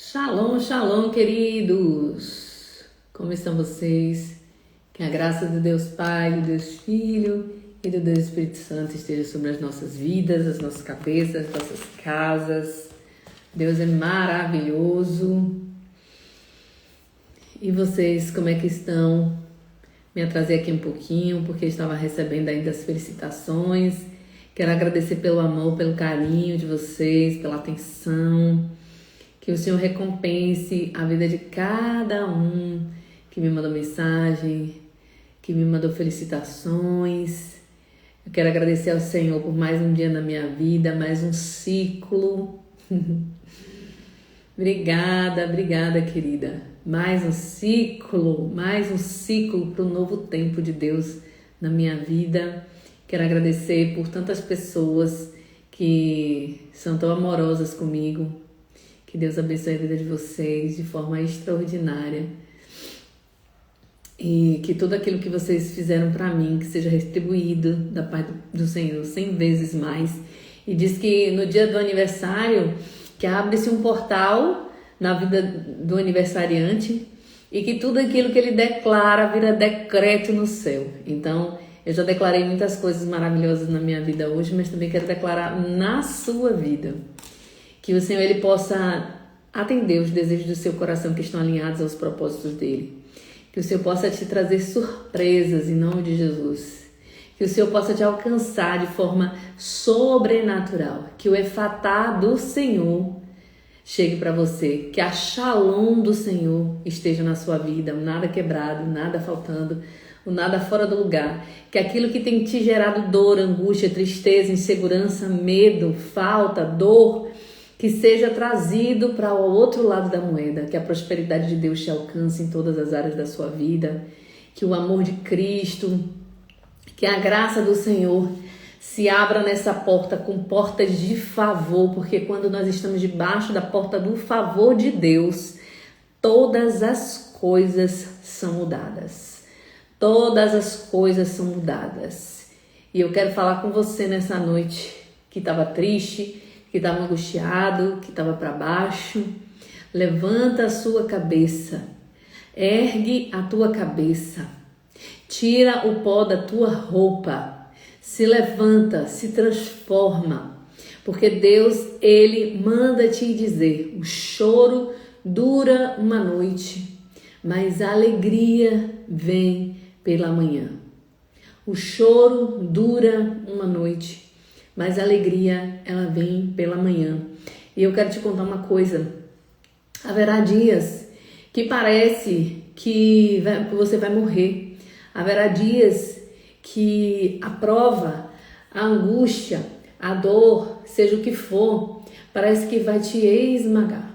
Shalom, shalom, queridos! Como estão vocês? Que a graça do Deus Pai, do Deus Filho e do Deus Espírito Santo esteja sobre as nossas vidas, as nossas cabeças, as nossas casas. Deus é maravilhoso. E vocês, como é que estão? Me atrasei aqui um pouquinho, porque estava recebendo ainda as felicitações. Quero agradecer pelo amor, pelo carinho de vocês, pela atenção. Que o Senhor recompense a vida de cada um que me mandou mensagem, que me mandou felicitações. Eu quero agradecer ao Senhor por mais um dia na minha vida, mais um ciclo. Obrigada, querida. Mais um ciclo para o novo tempo de Deus na minha vida. Quero agradecer por tantas pessoas que são tão amorosas comigo. Que Deus abençoe a vida de vocês de forma extraordinária. E que tudo aquilo que vocês fizeram para mim, que seja retribuído da parte do Senhor 100 vezes mais. E diz que no dia do aniversário, que abre-se um portal na vida do aniversariante e que tudo aquilo que ele declara vira decreto no céu. Então, eu já declarei muitas coisas maravilhosas na minha vida hoje, mas também quero declarar na sua vida. Que o Senhor ele possa atender os desejos do seu coração que estão alinhados aos propósitos dele. Que o Senhor possa te trazer surpresas em nome de Jesus. Que o Senhor possa te alcançar de forma sobrenatural. Que o efatá do Senhor chegue para você. Que a shalom do Senhor esteja na sua vida. Nada quebrado, nada faltando, nada fora do lugar. Que aquilo que tem te gerado dor, angústia, tristeza, insegurança, medo, falta, dor, que seja trazido para o outro lado da moeda, que a prosperidade de Deus te alcance em todas as áreas da sua vida, que o amor de Cristo, que a graça do Senhor se abra nessa porta com portas de favor, porque quando nós estamos debaixo da porta do favor de Deus, todas as coisas são mudadas. Todas as coisas são mudadas. E eu quero falar com você nessa noite que estava triste, que estava angustiado, que estava para baixo. Levanta a sua cabeça, ergue a tua cabeça, tira o pó da tua roupa, se levanta, se transforma, porque Deus, ele manda te dizer, o choro dura uma noite, mas a alegria vem pela manhã. O choro dura uma noite, mas a alegria, ela vem pela manhã. E eu quero te contar uma coisa. Haverá dias que parece que você vai morrer. Haverá dias que a prova, a angústia, a dor, seja o que for, parece que vai te esmagar.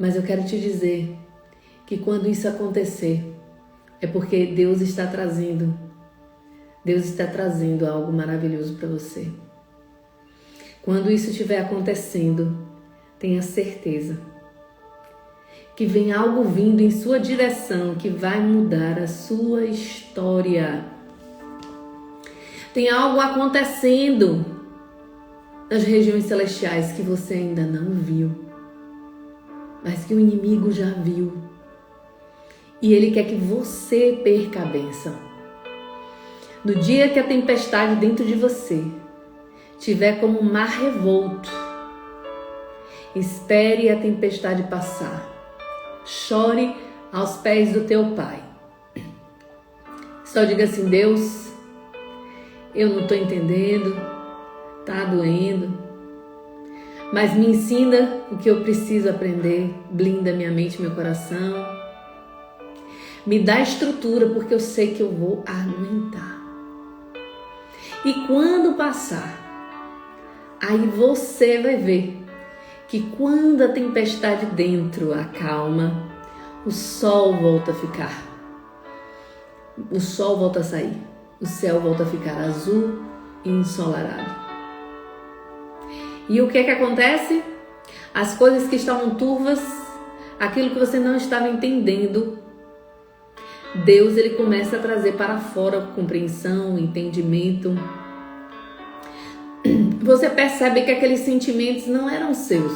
Mas eu quero te dizer que quando isso acontecer, é porque Deus está trazendo algo maravilhoso para você. Quando isso estiver acontecendo, tenha certeza que vem algo vindo em sua direção que vai mudar a sua história. Tem algo acontecendo nas regiões celestiais que você ainda não viu, mas que o inimigo já viu. E ele quer que você perca a bênção. No dia que a tempestade dentro de você tiver como um mar revolto, espere a tempestade passar. Chore aos pés do teu Pai. Só diga assim: Deus, eu não estou entendendo, tá doendo, mas me ensina o que eu preciso aprender, blinda minha mente e meu coração. Me dá estrutura, porque eu sei que eu vou aguentar. E quando passar, aí você vai ver que quando a tempestade dentro acalma, o sol volta a ficar. O sol volta a sair. O céu volta a ficar azul e ensolarado. E o que é que acontece? As coisas que estavam turvas, aquilo que você não estava entendendo, Deus ele começa a trazer para fora compreensão, entendimento. Você percebe que aqueles sentimentos não eram seus,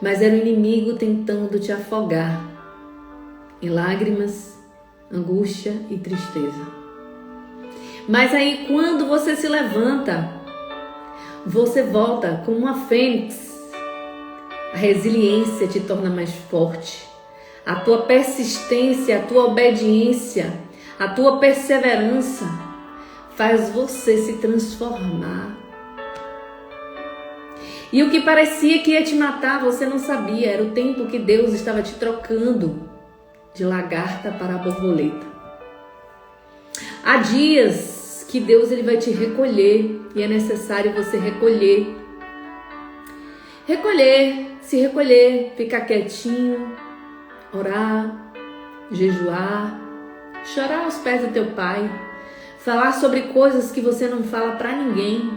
mas era o inimigo tentando te afogar em lágrimas, angústia e tristeza. Mas aí quando você se levanta, você volta como uma fênix. A resiliência te torna mais forte. A tua persistência, a tua obediência, a tua perseverança faz você se transformar. E o que parecia que ia te matar, você não sabia. Era o tempo que Deus estava te trocando de lagarta para borboleta. Há dias que Deus ele vai te recolher e é necessário você recolher. Se recolher, ficar quietinho, orar, jejuar, chorar aos pés do teu Pai, falar sobre coisas que você não fala para ninguém,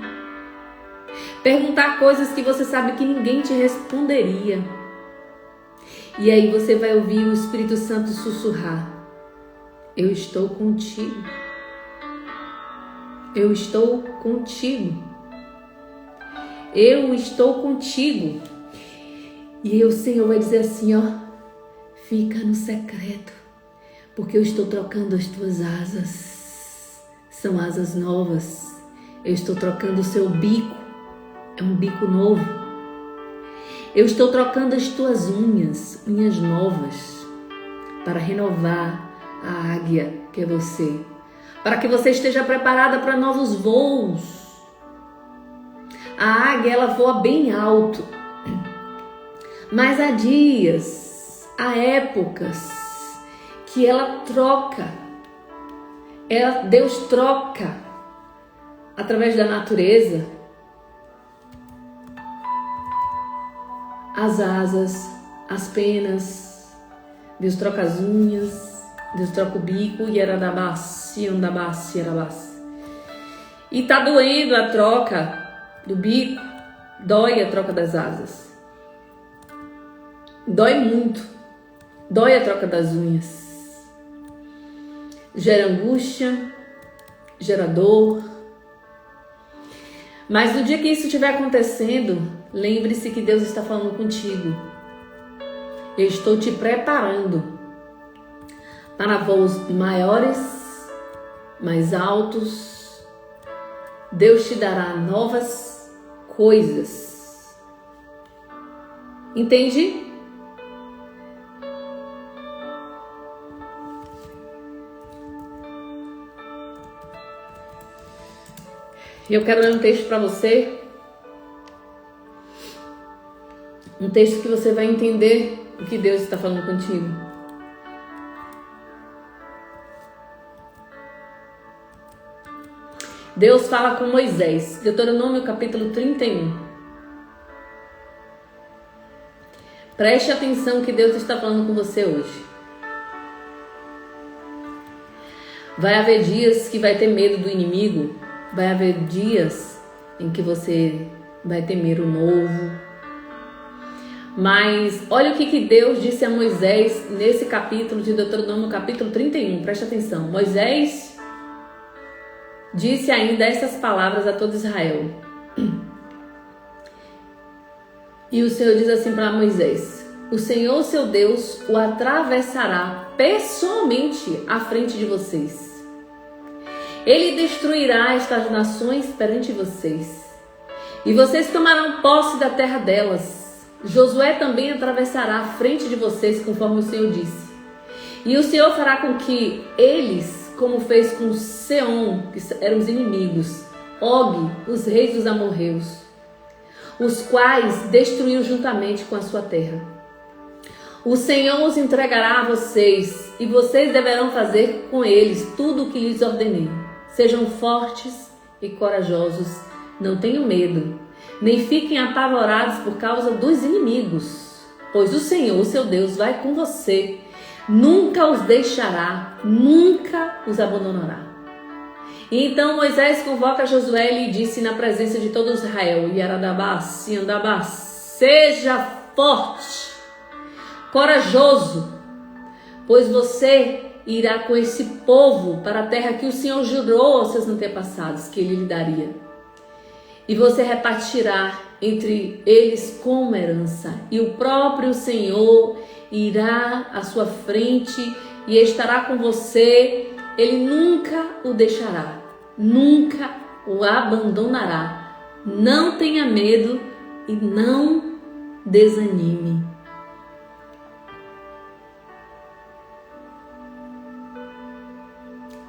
perguntar coisas que você sabe que ninguém te responderia. E aí você vai ouvir o Espírito Santo sussurrar: eu estou contigo. Eu estou contigo. Eu estou contigo. E o Senhor vai dizer assim, ó: fica no secreto, porque eu estou trocando as tuas asas. São asas novas. Eu estou trocando o seu bico. É um bico novo. Eu estou trocando as tuas unhas novas, para renovar a águia que é você, para que você esteja preparada para novos voos. A águia, ela voa bem alto, mas há dias, há épocas que ela troca, Deus troca através da natureza as asas, as penas. Deus troca as unhas, Deus troca o bico, e era da bacia, e tá doendo a troca do bico, dói a troca das asas, dói muito, dói a troca das unhas, gera angústia, gera dor. Mas no dia que isso estiver acontecendo, lembre-se que Deus está falando contigo. Eu estou te preparando para voos maiores, mais altos. Deus te dará novas coisas. Entende? Eu quero ler um texto para você. Um texto que você vai entender o que Deus está falando contigo. Deus fala com Moisés, Deuteronômio capítulo 31. Preste atenção que Deus está falando com você hoje. Vai haver dias que vai ter medo do inimigo. Vai haver dias em que você vai temer o novo. Mas olha o que Deus disse a Moisés nesse capítulo de Deuteronômio, capítulo 31. Preste atenção. Moisés disse ainda essas palavras a todo Israel. E o Senhor diz assim para Moisés: o Senhor, seu Deus, o atravessará pessoalmente à frente de vocês. Ele destruirá estas nações perante vocês, e vocês tomarão posse da terra delas. Josué também atravessará à frente de vocês, conforme o Senhor disse. E o Senhor fará com que eles, como fez com Seom, que eram os inimigos, Og, os reis dos amorreus, os quais destruiu juntamente com a sua terra. O Senhor os entregará a vocês, e vocês deverão fazer com eles tudo o que lhes ordenei. Sejam fortes e corajosos, não tenham medo, nem fiquem apavorados por causa dos inimigos, pois o Senhor, o seu Deus, vai com você, nunca os deixará, nunca os abandonará. E então Moisés convoca Josué e lhe disse na presença de todo Israel: Yaradabás, Yandabás, seja forte, corajoso, pois você irá com esse povo para a terra que o Senhor jurou aos seus antepassados que ele lhe daria. E você repartirá entre eles como herança, e o próprio Senhor irá à sua frente e estará com você. Ele nunca o deixará, nunca o abandonará. Não tenha medo e não desanime.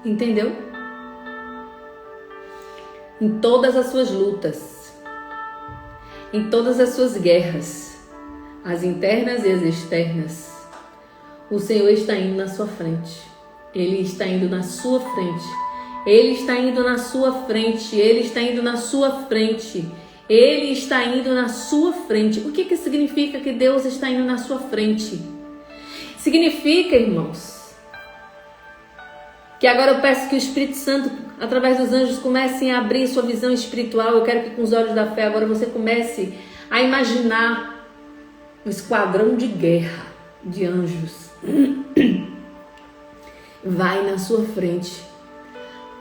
Entendeu? Em todas as suas lutas, em todas as suas guerras, as internas e as externas, o Senhor está indo na sua frente. Ele está indo na sua frente. Ele está indo na sua frente. Ele está indo na sua frente. Ele está indo na sua frente. O que significa que Deus está indo na sua frente? Significa, irmãos, que agora eu peço que o Espírito Santo, através dos anjos, comecem a abrir sua visão espiritual. Eu quero que com os olhos da fé agora você comece a imaginar um esquadrão de guerra de anjos. Vai na sua frente.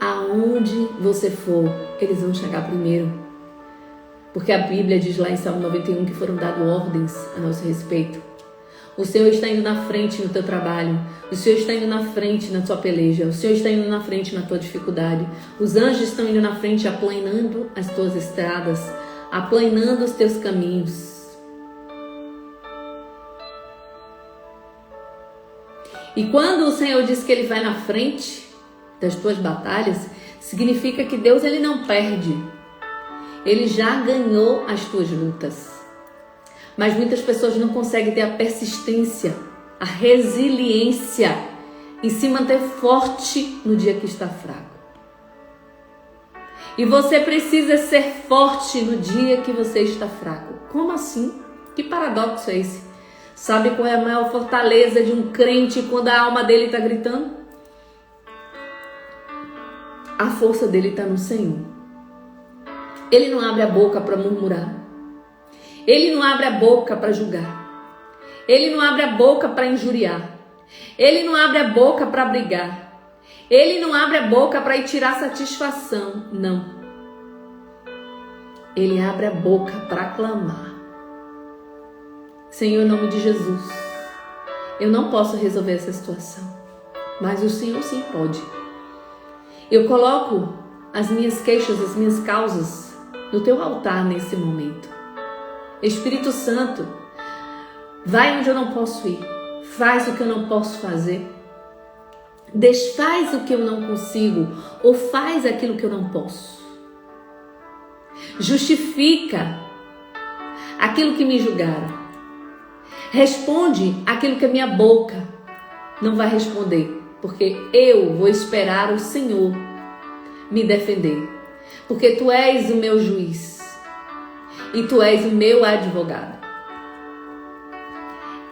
Aonde você for, eles vão chegar primeiro. Porque a Bíblia diz lá em Salmo 91 que foram dadas ordens a nosso respeito. O Senhor está indo na frente no teu trabalho. O Senhor está indo na frente na tua peleja. O Senhor está indo na frente na tua dificuldade. Os anjos estão indo na frente, aplanando as tuas estradas, aplanando os teus caminhos. E quando o Senhor diz que Ele vai na frente das tuas batalhas, significa que Deus, Ele não perde. Ele já ganhou as tuas lutas. Mas muitas pessoas não conseguem ter a persistência, a resiliência em se manter forte no dia que está fraco. E você precisa ser forte no dia que você está fraco. Como assim? Que paradoxo é esse? Sabe qual é a maior fortaleza de um crente quando a alma dele está gritando? A força dele está no Senhor. Ele não abre a boca para murmurar. Ele não abre a boca para julgar. Ele não abre a boca para injuriar. Ele não abre a boca para brigar. Ele não abre a boca para ir tirar satisfação. Não. Ele abre a boca para clamar. Senhor, em nome de Jesus, eu não posso resolver essa situação, mas o Senhor sim pode. Eu coloco as minhas queixas, as minhas causas no teu altar nesse momento. Espírito Santo, vai onde eu não posso ir, faz o que eu não posso fazer, desfaz o que eu não consigo, ou faz aquilo que eu não posso. Justifica aquilo que me julgaram. Responde aquilo que a minha boca não vai responder, porque eu vou esperar o Senhor me defender, porque Tu és o meu juiz e Tu és o meu advogado.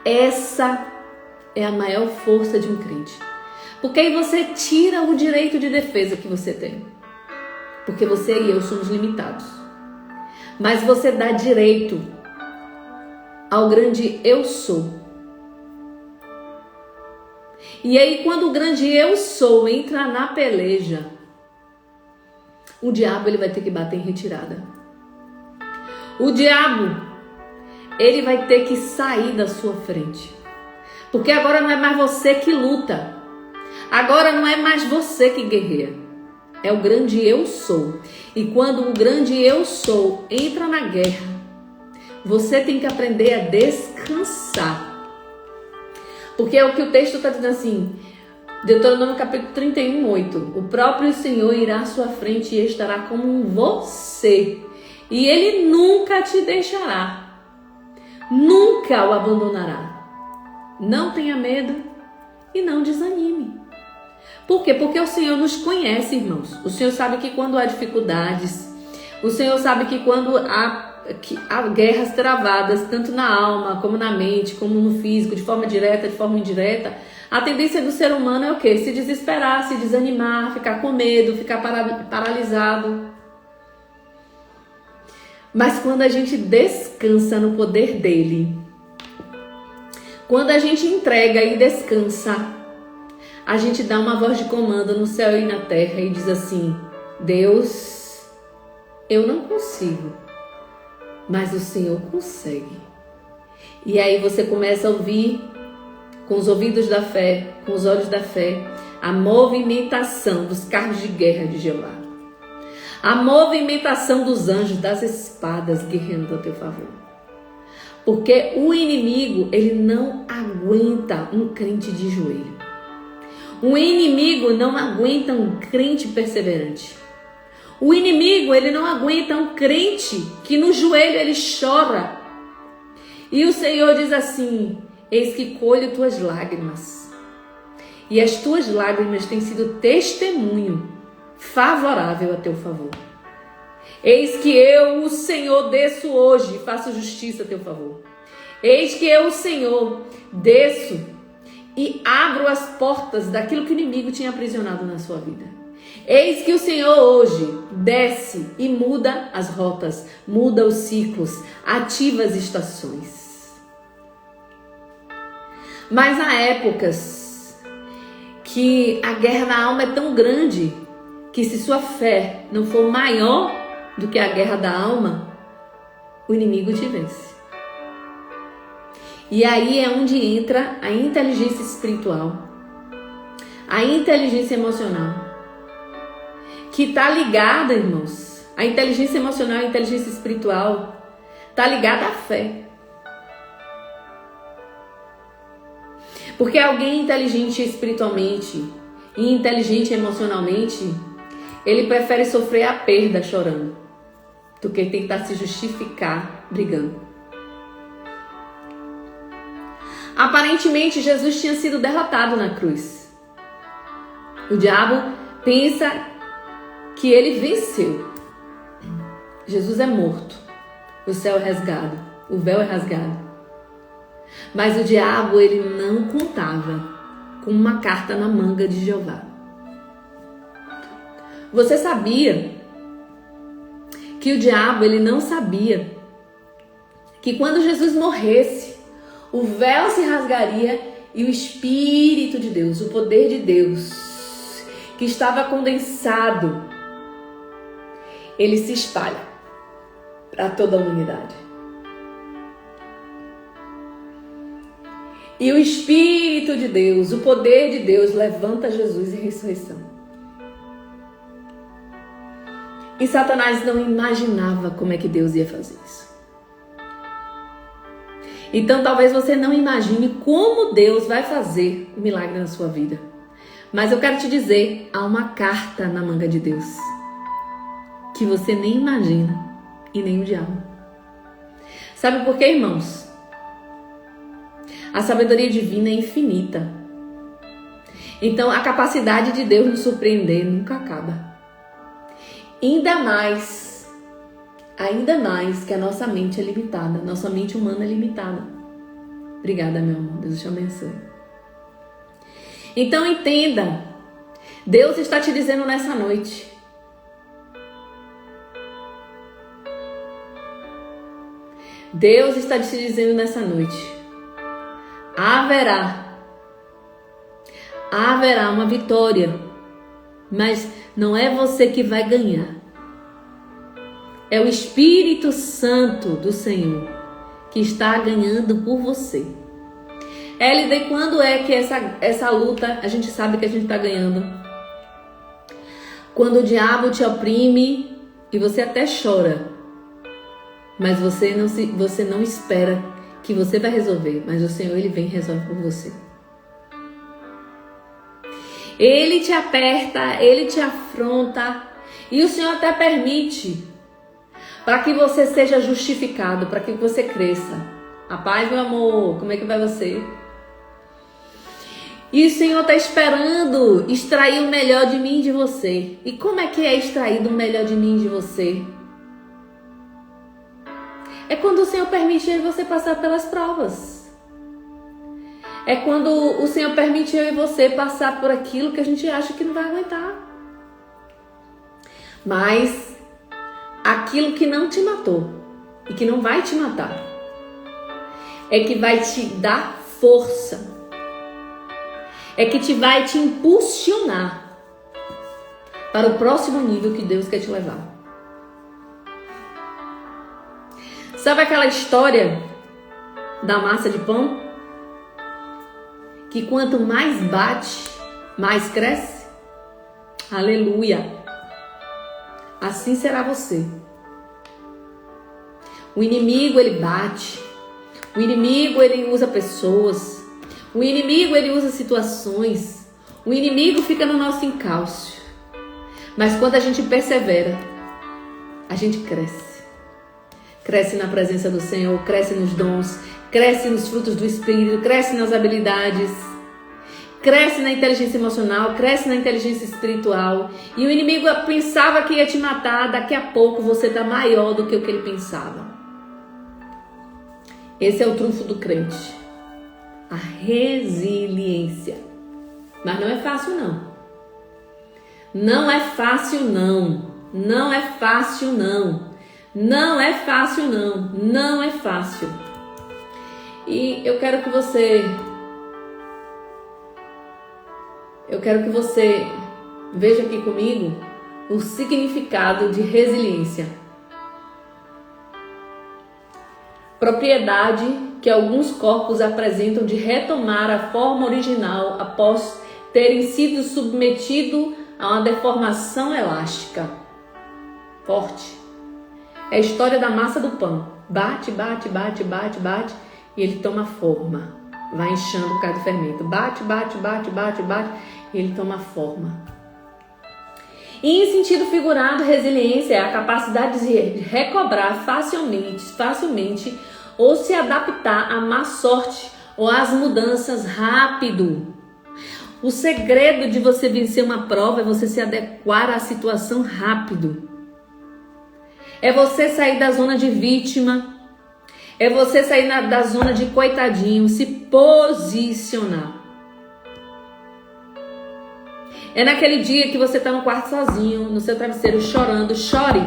Essa é a maior força de um crente, porque aí você tira o direito de defesa que você tem, porque você e eu somos limitados, mas você dá direito ao grande eu sou. E aí quando o grande eu sou entra na peleja, o diabo ele vai ter que bater em retirada. O diabo ele vai ter que sair da sua frente. Porque agora não é mais você que luta. Agora não é mais você que guerreia. É o grande eu sou. E quando o grande eu sou entra na guerra, você tem que aprender a descansar. Porque é o que o texto está dizendo assim, Deuteronômio capítulo 31, 8. O próprio Senhor irá à sua frente e estará com você. E Ele nunca te deixará. Nunca o abandonará. Não tenha medo e não desanime. Por quê? Porque o Senhor nos conhece, irmãos. O Senhor sabe que quando há dificuldades, o Senhor sabe que quando há guerras travadas, tanto na alma, como na mente, como no físico, de forma direta, de forma indireta, a tendência do ser humano é o quê? Se desesperar, se desanimar, ficar com medo, ficar paralisado. Mas quando a gente descansa no poder dele, quando a gente entrega e descansa, a gente dá uma voz de comando no céu e na terra e diz assim: Deus, eu não consigo, mas o Senhor consegue. E aí você começa a ouvir com os ouvidos da fé, com os olhos da fé, a movimentação dos carros de guerra de Jeová. A movimentação dos anjos, das espadas guerreando a teu favor. Porque o inimigo, ele não aguenta um crente de joelho. O inimigo não aguenta um crente perseverante. O inimigo, ele não aguenta um crente que no joelho ele chora. E o Senhor diz assim: eis que colho tuas lágrimas. E as tuas lágrimas têm sido testemunho favorável a teu favor. Eis que eu, o Senhor, desço hoje e faço justiça a teu favor. Eis que eu, o Senhor, desço e abro as portas daquilo que o inimigo tinha aprisionado na sua vida. Eis que o Senhor hoje desce e muda as rotas, muda os ciclos, ativa as estações. Mas há épocas que a guerra da alma é tão grande que se sua fé não for maior do que a guerra da alma, o inimigo te vence. E aí é onde entra a inteligência espiritual, a inteligência emocional, que está ligada, irmãos. A inteligência emocional e a inteligência espiritual está ligada à fé. Porque alguém inteligente espiritualmente e inteligente emocionalmente, ele prefere sofrer a perda chorando do que tentar se justificar brigando. Aparentemente, Jesus tinha sido derrotado na cruz. O diabo pensa que ele venceu. Jesus é morto. O céu é rasgado. O véu é rasgado. Mas o diabo, ele não contava com uma carta na manga de Jeová. Você sabia que o diabo, ele não sabia que quando Jesus morresse, o véu se rasgaria e o Espírito de Deus, o poder de Deus, que estava condensado, ele se espalha para toda a humanidade. E o Espírito de Deus, o poder de Deus, levanta Jesus em ressurreição. E Satanás não imaginava como é que Deus ia fazer isso. Então talvez você não imagine como Deus vai fazer o milagre na sua vida. Mas eu quero te dizer, há uma carta na manga de Deus que você nem imagina e nem o diabo. Sabe por quê, irmãos? A sabedoria divina é infinita. Então a capacidade de Deus nos surpreender nunca acaba. Ainda mais que a nossa mente é limitada. Nossa mente humana é limitada. Obrigada, meu amor. Deus te abençoe. Então entenda. Deus está te dizendo nessa noite. Deus está te dizendo nessa noite. Haverá uma vitória. Mas não é você que vai ganhar. É o Espírito Santo do Senhor que está ganhando por você. LD, quando é que essa luta a gente sabe que a gente está ganhando? Quando o diabo te oprime e você até chora, mas você não espera que você vai resolver, mas o Senhor, ele vem e resolve por você. Ele te aperta, ele te afronta e o Senhor até permite para que você seja justificado, para que você cresça. A paz, meu amor, como é que vai você? E o Senhor está esperando extrair o melhor de mim e de você. E como é que é extraído o melhor de mim e de você? É quando o Senhor permite você passar pelas provas. É quando o Senhor permite eu e você passar por aquilo que a gente acha que não vai aguentar. Mas aquilo que não te matou e que não vai te matar é que vai te dar força. É que vai te impulsionar para o próximo nível que Deus quer te levar. Sabe aquela história da massa de pão? Que quanto mais bate, mais cresce? Aleluia! Assim será você. O inimigo, ele bate. O inimigo, ele usa pessoas. O inimigo, ele usa situações. O inimigo fica no nosso encalço. Mas quando a gente persevera, a gente cresce. Cresce na presença do Senhor, cresce nos dons, cresce nos frutos do Espírito, cresce nas habilidades, cresce na inteligência emocional, cresce na inteligência espiritual. E o inimigo pensava que ia te matar, daqui a pouco você está maior do que o que ele pensava. Esse é o trunfo do crente. A resiliência. Mas não é fácil, não. Não é fácil, não. Não é fácil, não. Não é fácil, não. Não é fácil. E eu quero que você veja aqui comigo o significado de resiliência. Propriedade que alguns corpos apresentam de retomar a forma original após terem sido submetidos a uma deformação elástica. Forte. É a história da massa do pão. Bate, bate, bate, bate, bate e ele toma forma. Vai inchando por causa do fermento. Bate, bate, bate, bate, bate e ele toma forma. E em sentido figurado, resiliência é a capacidade de recobrar facilmente ou se adaptar à má sorte ou às mudanças rápido. O segredo de você vencer uma prova é você se adequar à situação rápido. É você sair da zona de vítima. É você sair da zona de coitadinho, se posicionar. É naquele dia que você está no quarto sozinho, no seu travesseiro, chorando. Chore.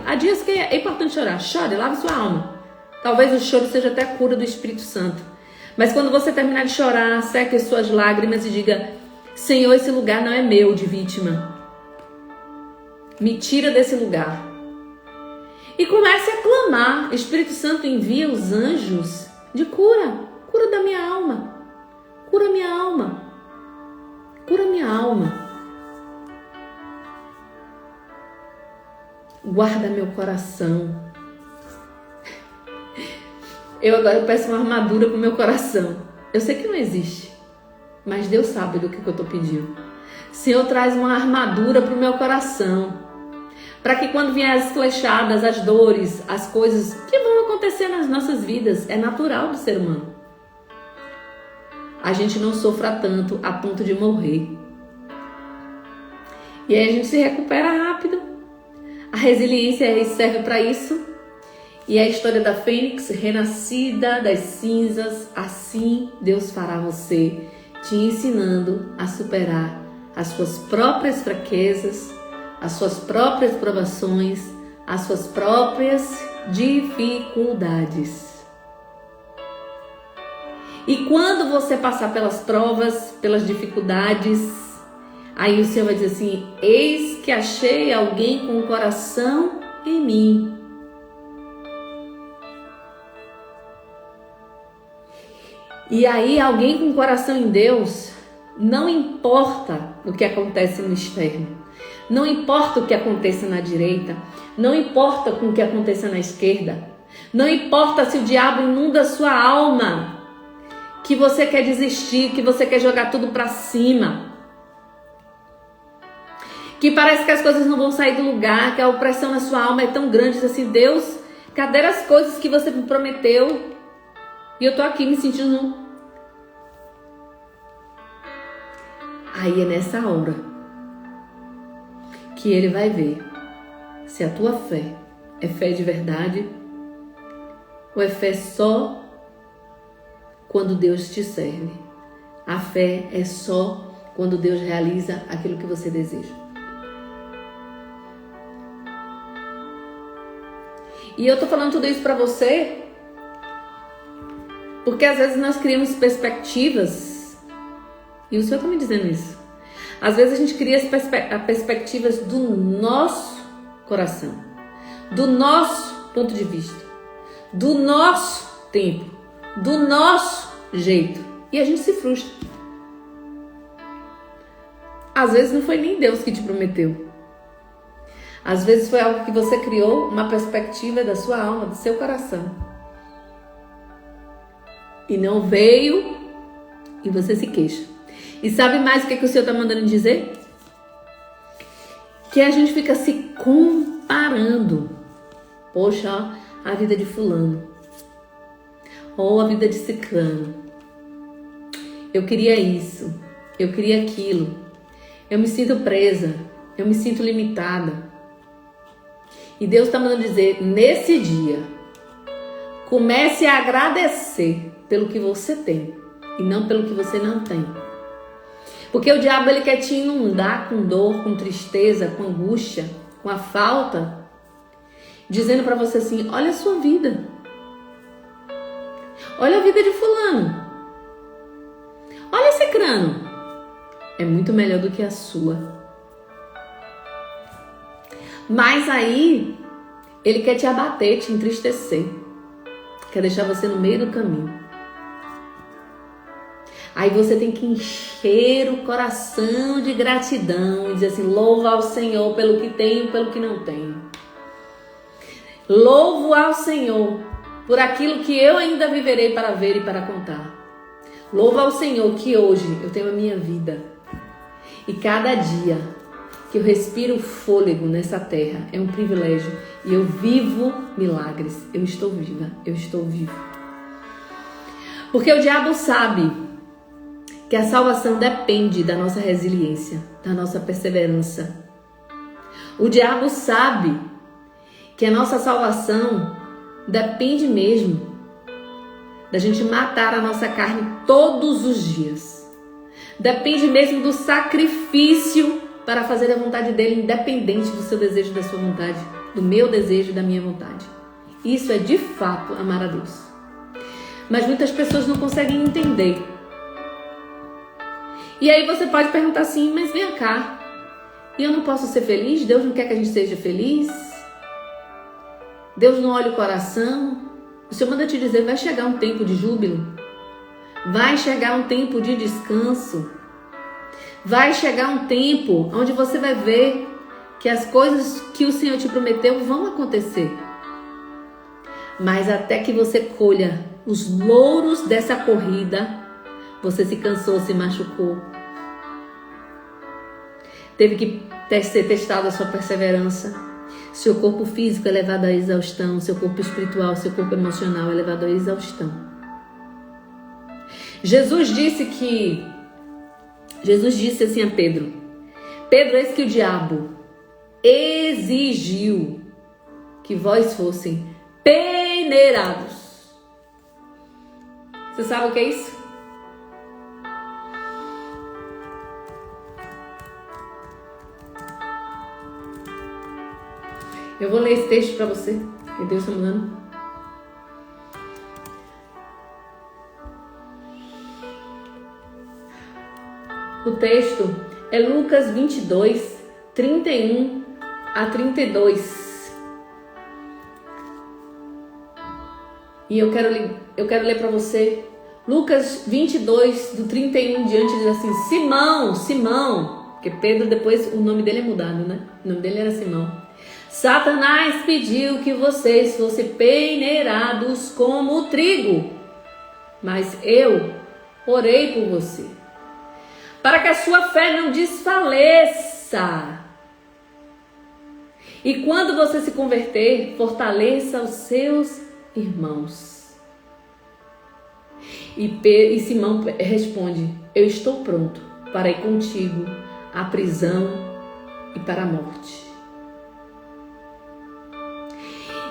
Há dias que é importante chorar. Chore, lave sua alma. Talvez o choro seja até a cura do Espírito Santo. Mas quando você terminar de chorar, seque as suas lágrimas e diga: Senhor, esse lugar não é meu de vítima. Me tira desse lugar. E comece a clamar. Espírito Santo, envia os anjos de cura. Cura da minha alma. Cura minha alma. Cura minha alma. Guarda meu coração. Eu agora peço uma armadura para o meu coração. Eu sei que não existe, mas Deus sabe do que eu estou pedindo. Senhor, traz uma armadura para o meu coração, para que quando vier as flechadas, as dores, as coisas que vão acontecer nas nossas vidas, é natural do ser humano, a gente não sofra tanto a ponto de morrer. E aí a gente se recupera rápido. A resiliência serve para isso. E a história da fênix renascida das cinzas, assim Deus fará você, te ensinando a superar as suas próprias fraquezas, as suas próprias provações, as suas próprias dificuldades. E quando você passar pelas provas, pelas dificuldades, aí o Senhor vai dizer assim: eis que achei alguém com o coração em mim. E aí alguém com o coração em Deus, não importa o que acontece no externo, não importa o que aconteça na direita, não importa com o que aconteça na esquerda, não importa se o diabo inunda a sua alma, que você quer desistir, que você quer jogar tudo para cima, que parece que as coisas não vão sair do lugar, que a opressão na sua alma é tão grande, assim: Deus, cadê as coisas que você me prometeu? E eu tô aqui me sentindo... Aí é nessa hora que ele vai ver se a tua fé é fé de verdade ou é fé só quando Deus te serve. A fé é só quando Deus realiza aquilo que você deseja. E eu tô falando tudo isso pra você porque às vezes nós criamos perspectivas, e o Senhor está me dizendo isso. Às vezes a gente cria as perspectivas do nosso coração, do nosso ponto de vista, do nosso tempo, do nosso jeito. E a gente se frustra. Às vezes não foi nem Deus que te prometeu. Às vezes foi algo que você criou, uma perspectiva da sua alma, do seu coração. E não veio e você se queixa. E sabe mais o que o Senhor está mandando dizer? Que a gente fica se comparando. Poxa, ó, a vida de fulano. Ou a vida de ciclano. Eu queria isso. Eu queria aquilo. Eu me sinto presa. Eu me sinto limitada. E Deus está mandando dizer, nesse dia, comece a agradecer pelo que você tem e não pelo que você não tem. Porque o diabo ele quer te inundar com dor, com tristeza, com angústia, com a falta, dizendo para você assim, olha a sua vida. Olha a vida de fulano. Olha esse crânio. É muito melhor do que a sua. Mas aí, ele quer te abater, te entristecer. Quer deixar você no meio do caminho. Aí você tem que encher o coração de gratidão e dizer assim, louvo ao Senhor pelo que tenho, pelo que não tenho. Louvo ao Senhor por aquilo que eu ainda viverei para ver e para contar. Louvo ao Senhor que hoje eu tenho a minha vida. E cada dia que eu respiro fôlego nessa terra é um privilégio. E eu vivo milagres. Eu estou viva, eu estou vivo. Porque o diabo sabe que a salvação depende da nossa resiliência, da nossa perseverança. O diabo sabe que a nossa salvação depende mesmo da gente matar a nossa carne todos os dias. Depende mesmo do sacrifício para fazer a vontade dele, independente do seu desejo, da sua vontade, do meu desejo e da minha vontade. Isso é de fato amar a Deus. Mas muitas pessoas não conseguem entender. E aí você pode perguntar assim, mas vem cá, e eu não posso ser feliz? Deus não quer que a gente seja feliz? Deus não olha o coração? O Senhor manda te dizer, vai chegar um tempo de júbilo. Vai chegar um tempo de descanso. Vai chegar um tempo onde você vai ver que as coisas que o Senhor te prometeu vão acontecer. Mas até que você colha os louros dessa corrida, você se cansou, se machucou. Teve que ser testada a sua perseverança. Seu corpo físico é levado à exaustão, seu corpo espiritual, seu corpo emocional é levado à exaustão. Jesus disse assim a Pedro, eis que o diabo exigiu que vós fossem peneirados. Você sabe o que é isso? Eu vou ler esse texto para você, que Deus está mandando. O texto é Lucas 22, 31 a 32. E eu quero ler para você. Lucas 22, do 31 em diante, diz assim, Simão, porque Pedro depois o nome dele é mudado, né? O nome dele era Simão. Satanás pediu que vocês fossem peneirados como o trigo, mas eu orei por você, para que a sua fé não desfaleça. E quando você se converter, fortaleça os seus irmãos. E Simão responde, eu estou pronto para ir contigo à prisão e para a morte.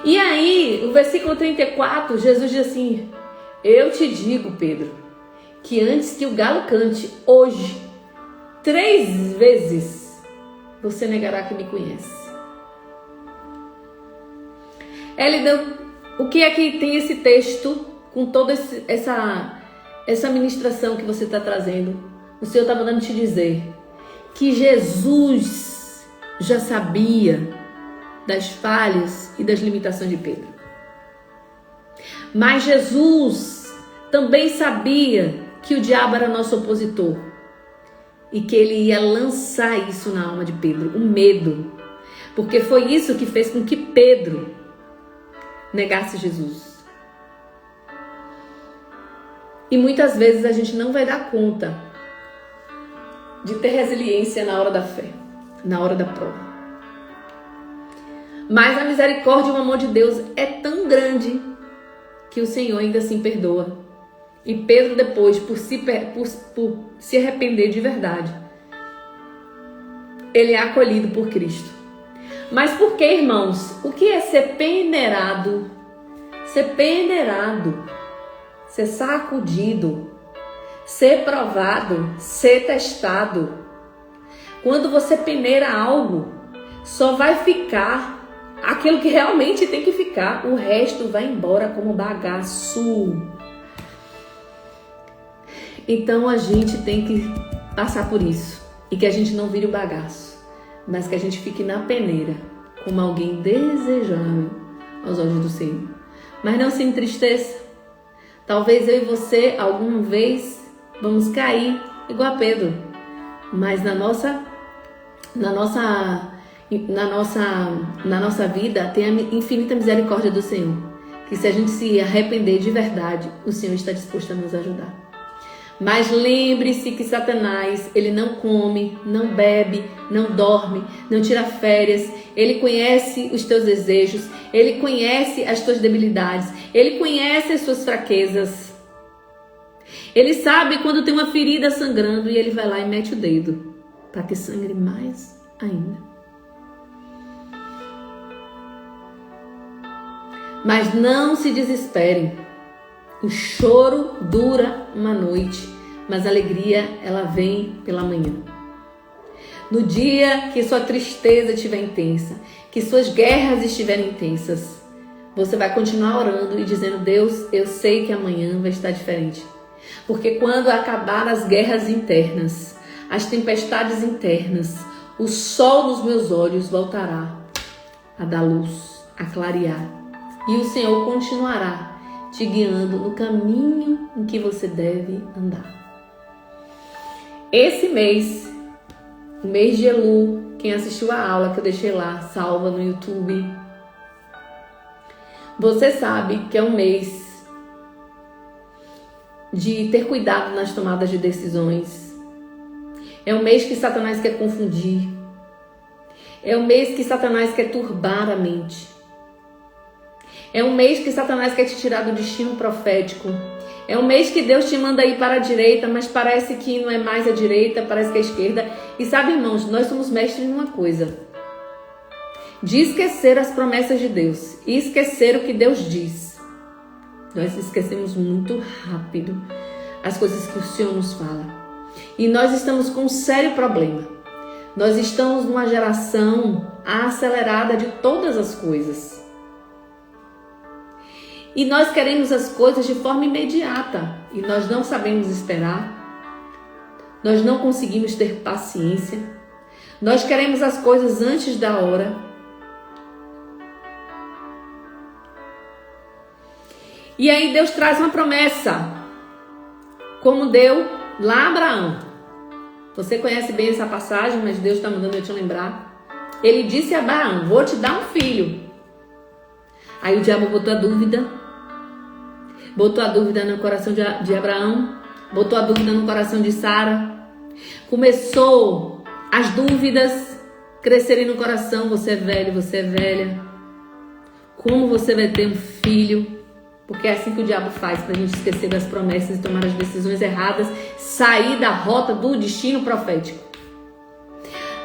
E aí, o versículo 34, Jesus diz assim, eu te digo, Pedro, que antes que o galo cante, hoje, 3 vezes, você negará que me conhece. Elida, o que é que tem esse texto com toda essa ministração que você está trazendo? O Senhor está mandando te dizer que Jesus já sabia das falhas e das limitações de Pedro. Mas Jesus também sabia que o diabo era nosso opositor e que ele ia lançar isso na alma de Pedro, o medo, porque foi isso que fez com que Pedro negasse Jesus. E muitas vezes a gente não vai dar conta de ter resiliência na hora da fé, na hora da prova. Mas a misericórdia e o amor de Deus é tão grande que o Senhor ainda assim perdoa. E Pedro depois, por se arrepender de verdade, ele é acolhido por Cristo. Mas por que, irmãos? O que é ser peneirado? Ser peneirado, ser sacudido, ser provado, ser testado. Quando você peneira algo, só vai ficar aquilo que realmente tem que ficar. O resto vai embora como bagaço. Então a gente tem que passar por isso. E que a gente não vire o bagaço, mas que a gente fique na peneira, como alguém desejável aos olhos do Senhor. Mas não se entristeça. Talvez eu e você, alguma vez, vamos cair igual a Pedro. Mas na nossa vida tem a infinita misericórdia do Senhor. Que se a gente se arrepender de verdade, o Senhor está disposto a nos ajudar. Mas lembre-se que Satanás, ele não come, não bebe, não dorme, não tira férias. Ele conhece os teus desejos, ele conhece as tuas debilidades, ele conhece as suas fraquezas. Ele sabe quando tem uma ferida sangrando e ele vai lá e mete o dedo para que sangre mais ainda. Mas não se desesperem. O choro dura uma noite, mas a alegria ela vem pela manhã. No dia que sua tristeza estiver intensa, que suas guerras estiverem intensas, você vai continuar orando e dizendo: Deus, eu sei que amanhã vai estar diferente. Porque quando acabar as guerras internas, as tempestades internas, o sol nos meus olhos voltará a dar luz, a clarear. E o Senhor continuará te guiando no caminho em que você deve andar. Esse mês, o mês de Elu, quem assistiu a aula que eu deixei lá, salva no YouTube, você sabe que é um mês de ter cuidado nas tomadas de decisões. É um mês que Satanás quer confundir. É um mês que Satanás quer turbar a mente. É um mês que Satanás quer te tirar do destino profético. É um mês que Deus te manda ir para a direita, mas parece que não é mais a direita, parece que é a esquerda. E sabe, irmãos, nós somos mestres em uma coisa: de esquecer as promessas de Deus e esquecer o que Deus diz. Nós esquecemos muito rápido as coisas que o Senhor nos fala. E nós estamos com um sério problema. Nós estamos numa geração acelerada de todas as coisas. E nós queremos as coisas de forma imediata. E nós não sabemos esperar. Nós não conseguimos ter paciência. Nós queremos as coisas antes da hora. E aí Deus traz uma promessa. Como deu lá a Abraão. Você conhece bem essa passagem, mas Deus está mandando eu te lembrar. Ele disse a Abraão: vou te dar um filho. Aí o diabo botou a dúvida. Botou a dúvida no coração de Abraão. Botou a dúvida no coração de Sara. Começou as dúvidas crescerem no coração. Você é velho, você é velha. Como você vai ter um filho? Porque é assim que o diabo faz, para a gente esquecer das promessas e tomar as decisões erradas. Sair da rota do destino profético.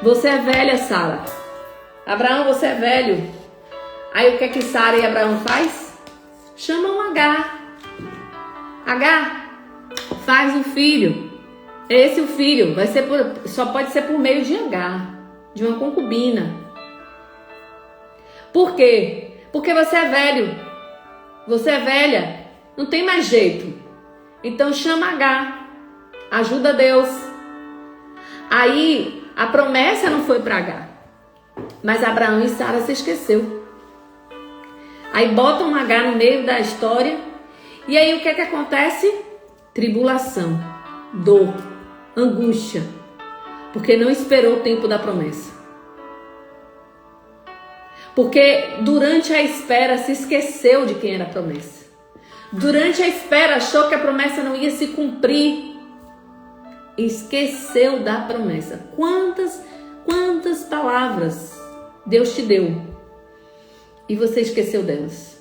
Você é velha, Sara. Abraão, você é velho. Aí o que é que Sara e Abraão faz? Chamam Agar. Agar, faz um filho. Esse o filho só pode ser por meio de Agar, de uma concubina. Por quê? Porque você é velho. Você é velha. Não tem mais jeito. Então chama Agar. Ajuda Deus. Aí a promessa não foi para Agar. Mas Abraão e Sara se esqueceu. Aí botam Agar no meio da história E aí o que é que acontece? Tribulação, dor, angústia, porque não esperou o tempo da promessa. Porque durante a espera se esqueceu de quem era a promessa. Durante a espera achou que a promessa não ia se cumprir. Esqueceu da promessa. Quantas palavras Deus te deu e você esqueceu delas?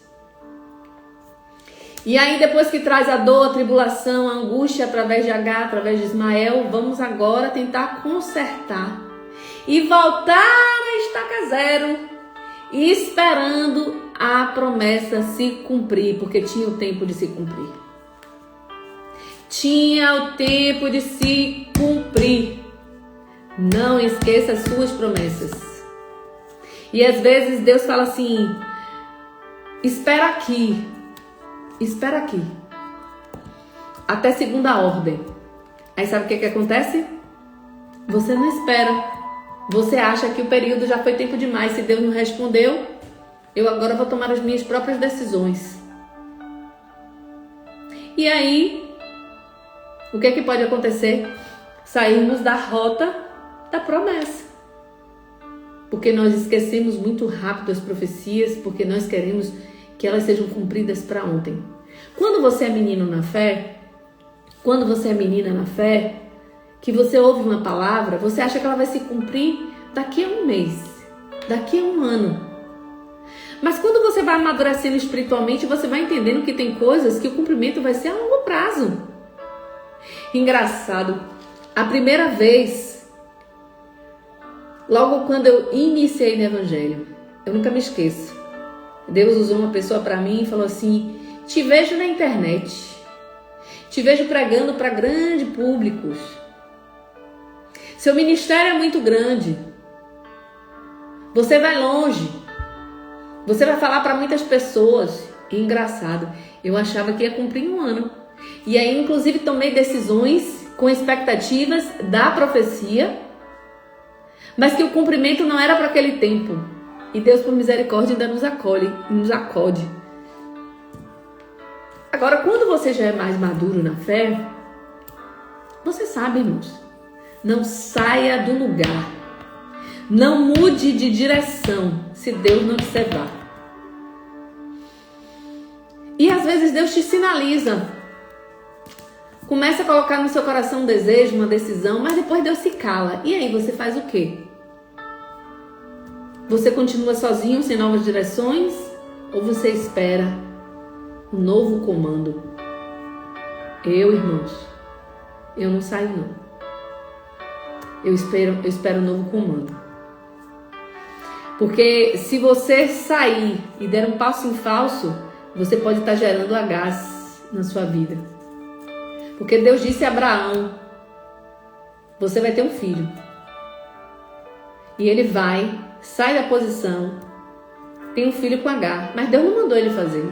E aí depois que traz a dor, a tribulação, a angústia através de Agar, através de Ismael, vamos agora tentar consertar e voltar a estaca zero, esperando a promessa se cumprir, porque tinha o tempo de se cumprir. Tinha o tempo de se cumprir. Não esqueça as suas promessas. E às vezes Deus fala assim: espera aqui, até segunda ordem. Aí sabe o que acontece? Você não espera. Você acha que o período já foi tempo demais. Se Deus não respondeu, eu agora vou tomar as minhas próprias decisões. E aí, o que pode acontecer? Sairmos da rota da promessa. Porque nós esquecemos muito rápido as profecias, porque nós queremos que elas sejam cumpridas para ontem. Quando você é menino na fé, quando você é menina na fé, que você ouve uma palavra, você acha que ela vai se cumprir daqui a um mês, daqui a um ano. Mas quando você vai amadurecendo espiritualmente, você vai entendendo que tem coisas que o cumprimento vai ser a longo prazo. Engraçado, a primeira vez, logo quando eu iniciei no Evangelho, eu nunca me esqueço. Deus usou uma pessoa para mim e falou assim: te vejo na internet, te vejo pregando para grandes públicos. Seu ministério é muito grande. Você vai longe. Você vai falar para muitas pessoas. E engraçado, eu achava que ia cumprir em um ano. E aí, inclusive, tomei decisões com expectativas da profecia, mas que o cumprimento não era para aquele tempo. E Deus, por misericórdia, ainda nos acolhe, nos acode. Agora, quando você já é mais maduro na fé, você sabe, irmãos, não saia do lugar. Não mude de direção se Deus não observar. E às vezes Deus te sinaliza. Começa a colocar no seu coração um desejo, uma decisão, mas depois Deus se cala. E aí você faz o quê? Você continua sozinho, sem novas direções? Ou você espera um novo comando? Irmãos, eu não saio não. Eu espero um novo comando. Porque se você sair e der um passo em falso, você pode estar gerando a gás na sua vida. Porque Deus disse a Abraão: você vai ter um filho. E ele sai da posição, tem um filho com Agar. Mas Deus não mandou ele fazer.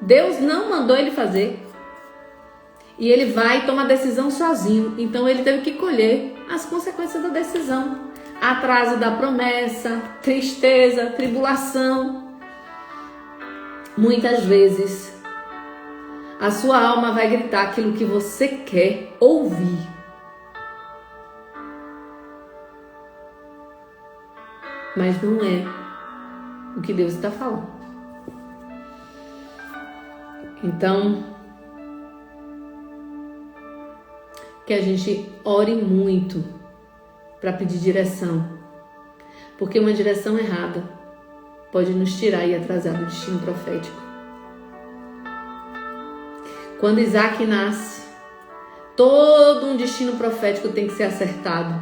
Deus não mandou ele fazer. E ele vai e toma a decisão sozinho. Então ele teve que colher as consequências da decisão. Atraso da promessa, tristeza, tribulação. Muitas vezes a sua alma vai gritar aquilo que você quer ouvir. Mas não é o que Deus está falando. Então, que a gente ore muito para pedir direção, porque uma direção errada pode nos tirar e atrasar do destino profético. Quando Isaac nasce, todo um destino profético tem que ser acertado.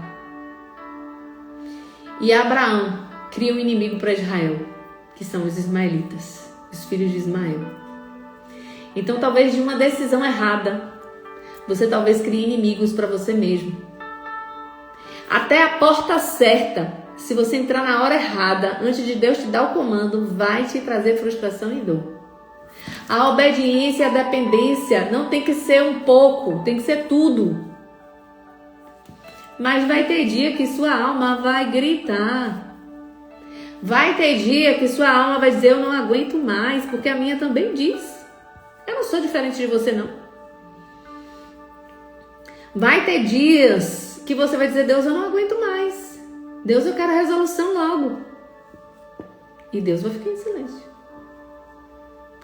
E Abraão cria um inimigo para Israel, que são os ismaelitas, os filhos de Ismael. Então, talvez de uma decisão errada, você talvez crie inimigos para você mesmo. Até a porta certa, se você entrar na hora errada, antes de Deus te dar o comando, vai te trazer frustração e dor. A obediência e a dependência não tem que ser um pouco, tem que ser tudo. Mas vai ter dia que sua alma vai gritar. Vai ter dia que sua alma vai dizer: eu não aguento mais, porque a minha também diz. Eu não sou diferente de você, não. Vai ter dias que você vai dizer, Deus, eu não aguento mais. Deus, eu quero a resolução logo. E Deus vai ficar em silêncio.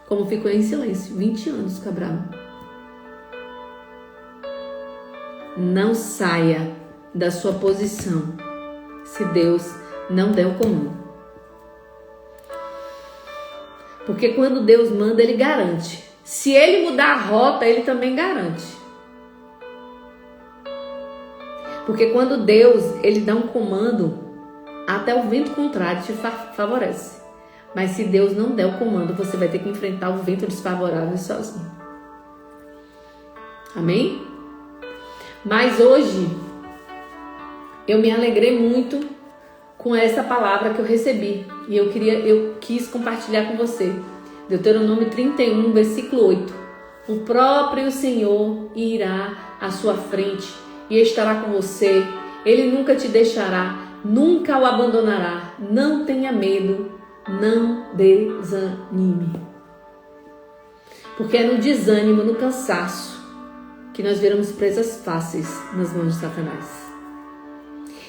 Como ficou em silêncio 20 anos com Abraão. Não saia da sua posição se Deus não der o comando. Porque quando Deus manda, Ele garante. Se Ele mudar a rota, Ele também garante. Porque quando Deus, Ele dá um comando, até o vento contrário te favorece. Mas se Deus não der o comando, você vai ter que enfrentar o vento desfavorável sozinho. Amém? Mas hoje, eu me alegrei muito com essa palavra que eu recebi. E eu quis compartilhar com você. Deuteronômio 31, versículo 8. O próprio Senhor irá à sua frente e estará com você. Ele nunca te deixará, nunca o abandonará. Não tenha medo, não desanime. Porque é no desânimo, no cansaço, que nós viramos presas fáceis nas mãos de Satanás.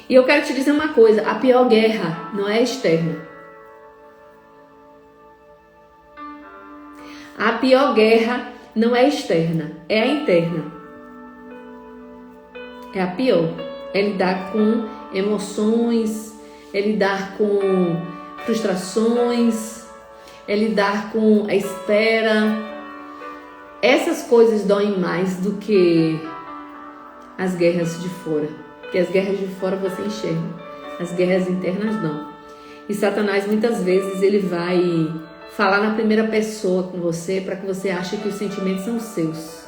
E eu quero te dizer uma coisa, a pior guerra não é externa. A pior guerra não é externa, é a interna. É a pior. É lidar com emoções, é lidar com frustrações, é lidar com a espera. Essas coisas doem mais do que as guerras de fora. Porque as guerras de fora você enxerga, as guerras internas não. E Satanás muitas vezes ele vai falar na primeira pessoa com você para que você ache que os sentimentos são seus.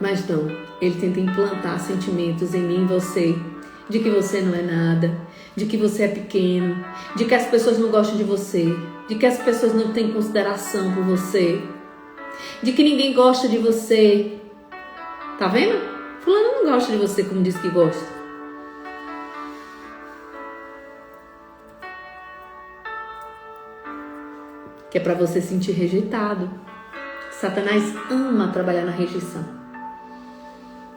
Mas não, ele tenta implantar sentimentos em mim e em você, de que você não é nada, de que você é pequeno, de que as pessoas não gostam de você, de que as pessoas não têm consideração por você, de que ninguém gosta de você. Tá vendo? Fulano não gosta de você como diz que gosta. Que é para você sentir rejeitado. Satanás ama trabalhar na rejeição.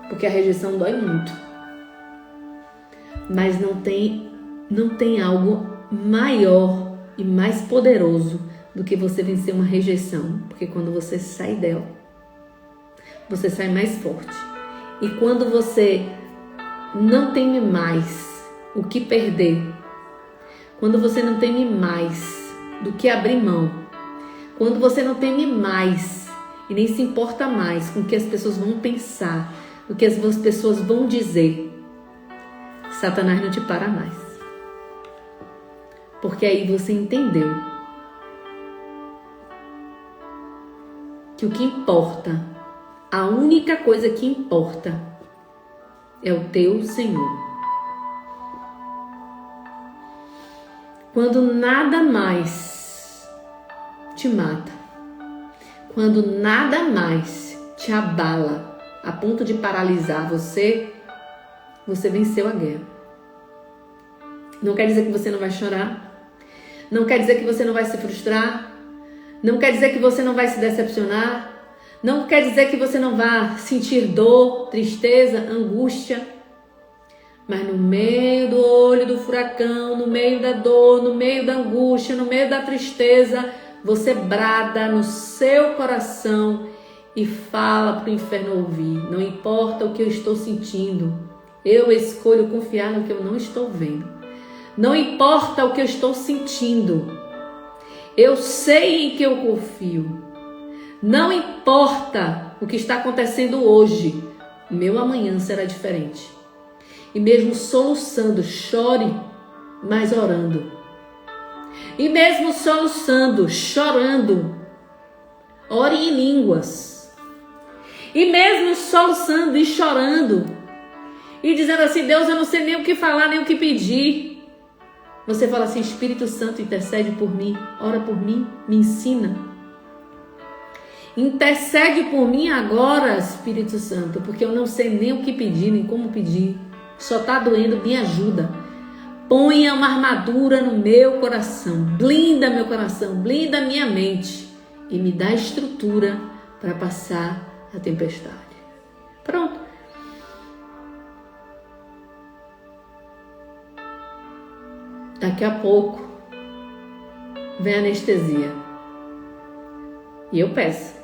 Porque a rejeição dói muito. Mas não tem algo maior e mais poderoso do que você vencer uma rejeição. Porque quando você sai dela, você sai mais forte. E quando você não teme mais o que perder, quando você não teme mais do que abrir mão, quando você não teme mais e nem se importa mais com o que as pessoas vão pensar, o que as pessoas vão dizer, Satanás não te para mais. Porque aí você entendeu que o que importa, a única coisa que importa é o teu Senhor. Quando nada mais te mata, quando nada mais te abala a ponto de paralisar você, você venceu a guerra. Não quer dizer que você não vai chorar, não quer dizer que você não vai se frustrar, não quer dizer que você não vai se decepcionar, não quer dizer que você não vai sentir dor, tristeza, angústia. Mas no meio do olho do furacão, no meio da dor, no meio da angústia, no meio da tristeza, você brada no seu coração e fala para o inferno ouvir. Não importa o que eu estou sentindo, eu escolho confiar no que eu não estou vendo. Não importa o que eu estou sentindo, eu sei em que eu confio. Não importa o que está acontecendo hoje, o meu amanhã será diferente. E mesmo soluçando, chore, mas orando. E mesmo soluçando, chorando, ore em línguas. E mesmo soluçando e chorando, e dizendo assim, Deus, eu não sei nem o que falar, nem o que pedir. Você fala assim, Espírito Santo, intercede por mim, ora por mim, me ensina. Intercede por mim agora, Espírito Santo, porque eu não sei nem o que pedir, nem como pedir. Só está doendo, me ajuda. Ponha uma armadura no meu coração, blinda meu coração, blinda minha mente e me dá estrutura para passar a tempestade. Pronto. Daqui a pouco vem a anestesia. E eu peço,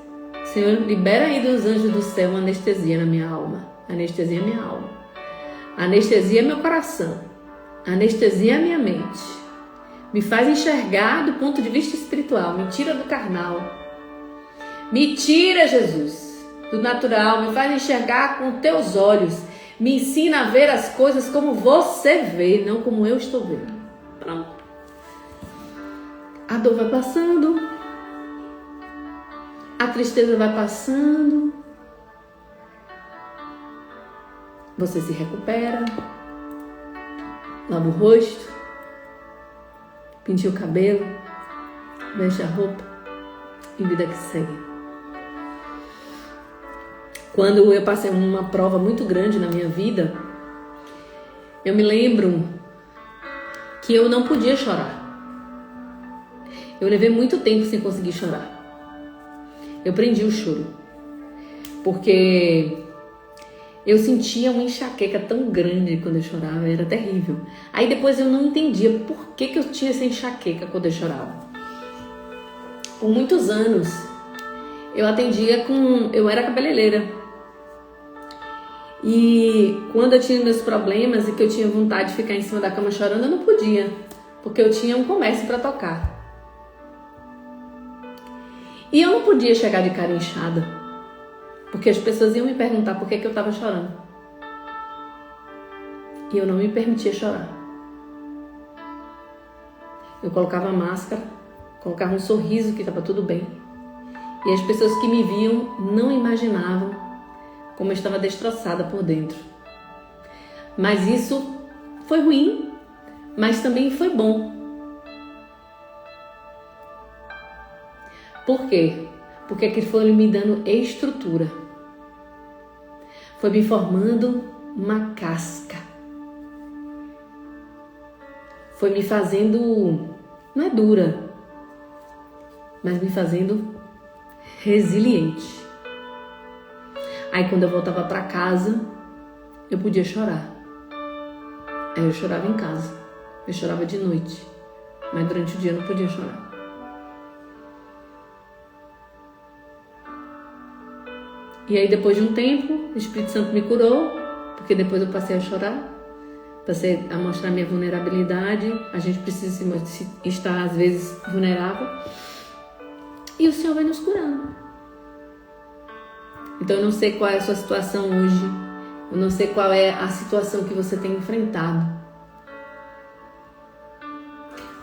Senhor, libera aí dos anjos do céu uma anestesia na minha alma. Anestesia minha alma. Anestesia meu coração. Anestesia a minha mente. Me faz enxergar do ponto de vista espiritual. Me tira do carnal. Me tira, Jesus, do natural. Me faz enxergar com teus olhos. Me ensina a ver as coisas como você vê, não como eu estou vendo. Pronto. A dor vai passando. A tristeza vai passando. Você se recupera. Lava o rosto, penteia o cabelo, veste a roupa e vida que segue. Quando eu passei uma prova muito grande na minha vida, eu me lembro que eu não podia chorar. Eu levei muito tempo sem conseguir chorar. Eu prendi o choro, porque eu sentia uma enxaqueca tão grande quando eu chorava, era terrível. Aí depois eu não entendia por que eu tinha essa enxaqueca quando eu chorava. Por muitos anos, eu era cabeleireira. E quando eu tinha meus problemas e que eu tinha vontade de ficar em cima da cama chorando, eu não podia, porque eu tinha um comércio para tocar. E eu não podia chegar de cara inchada, porque as pessoas iam me perguntar por que eu estava chorando. E eu não me permitia chorar. Eu colocava máscara, colocava um sorriso que estava tudo bem. E as pessoas que me viam não imaginavam como eu estava destroçada por dentro. Mas isso foi ruim, mas também foi bom. Por quê? Porque aquilo foi me dando estrutura. Foi me formando uma casca. Foi me fazendo, não é dura, mas me fazendo resiliente. Aí quando eu voltava para casa, eu podia chorar. Aí eu chorava em casa. Eu chorava de noite, mas durante o dia eu não podia chorar. E aí depois de um tempo, o Espírito Santo me curou, porque depois eu passei a chorar, passei a mostrar minha vulnerabilidade. A gente precisa estar às vezes vulnerável. E o Senhor vai nos curando. Então eu não sei qual é a sua situação hoje, eu não sei qual é a situação que você tem enfrentado,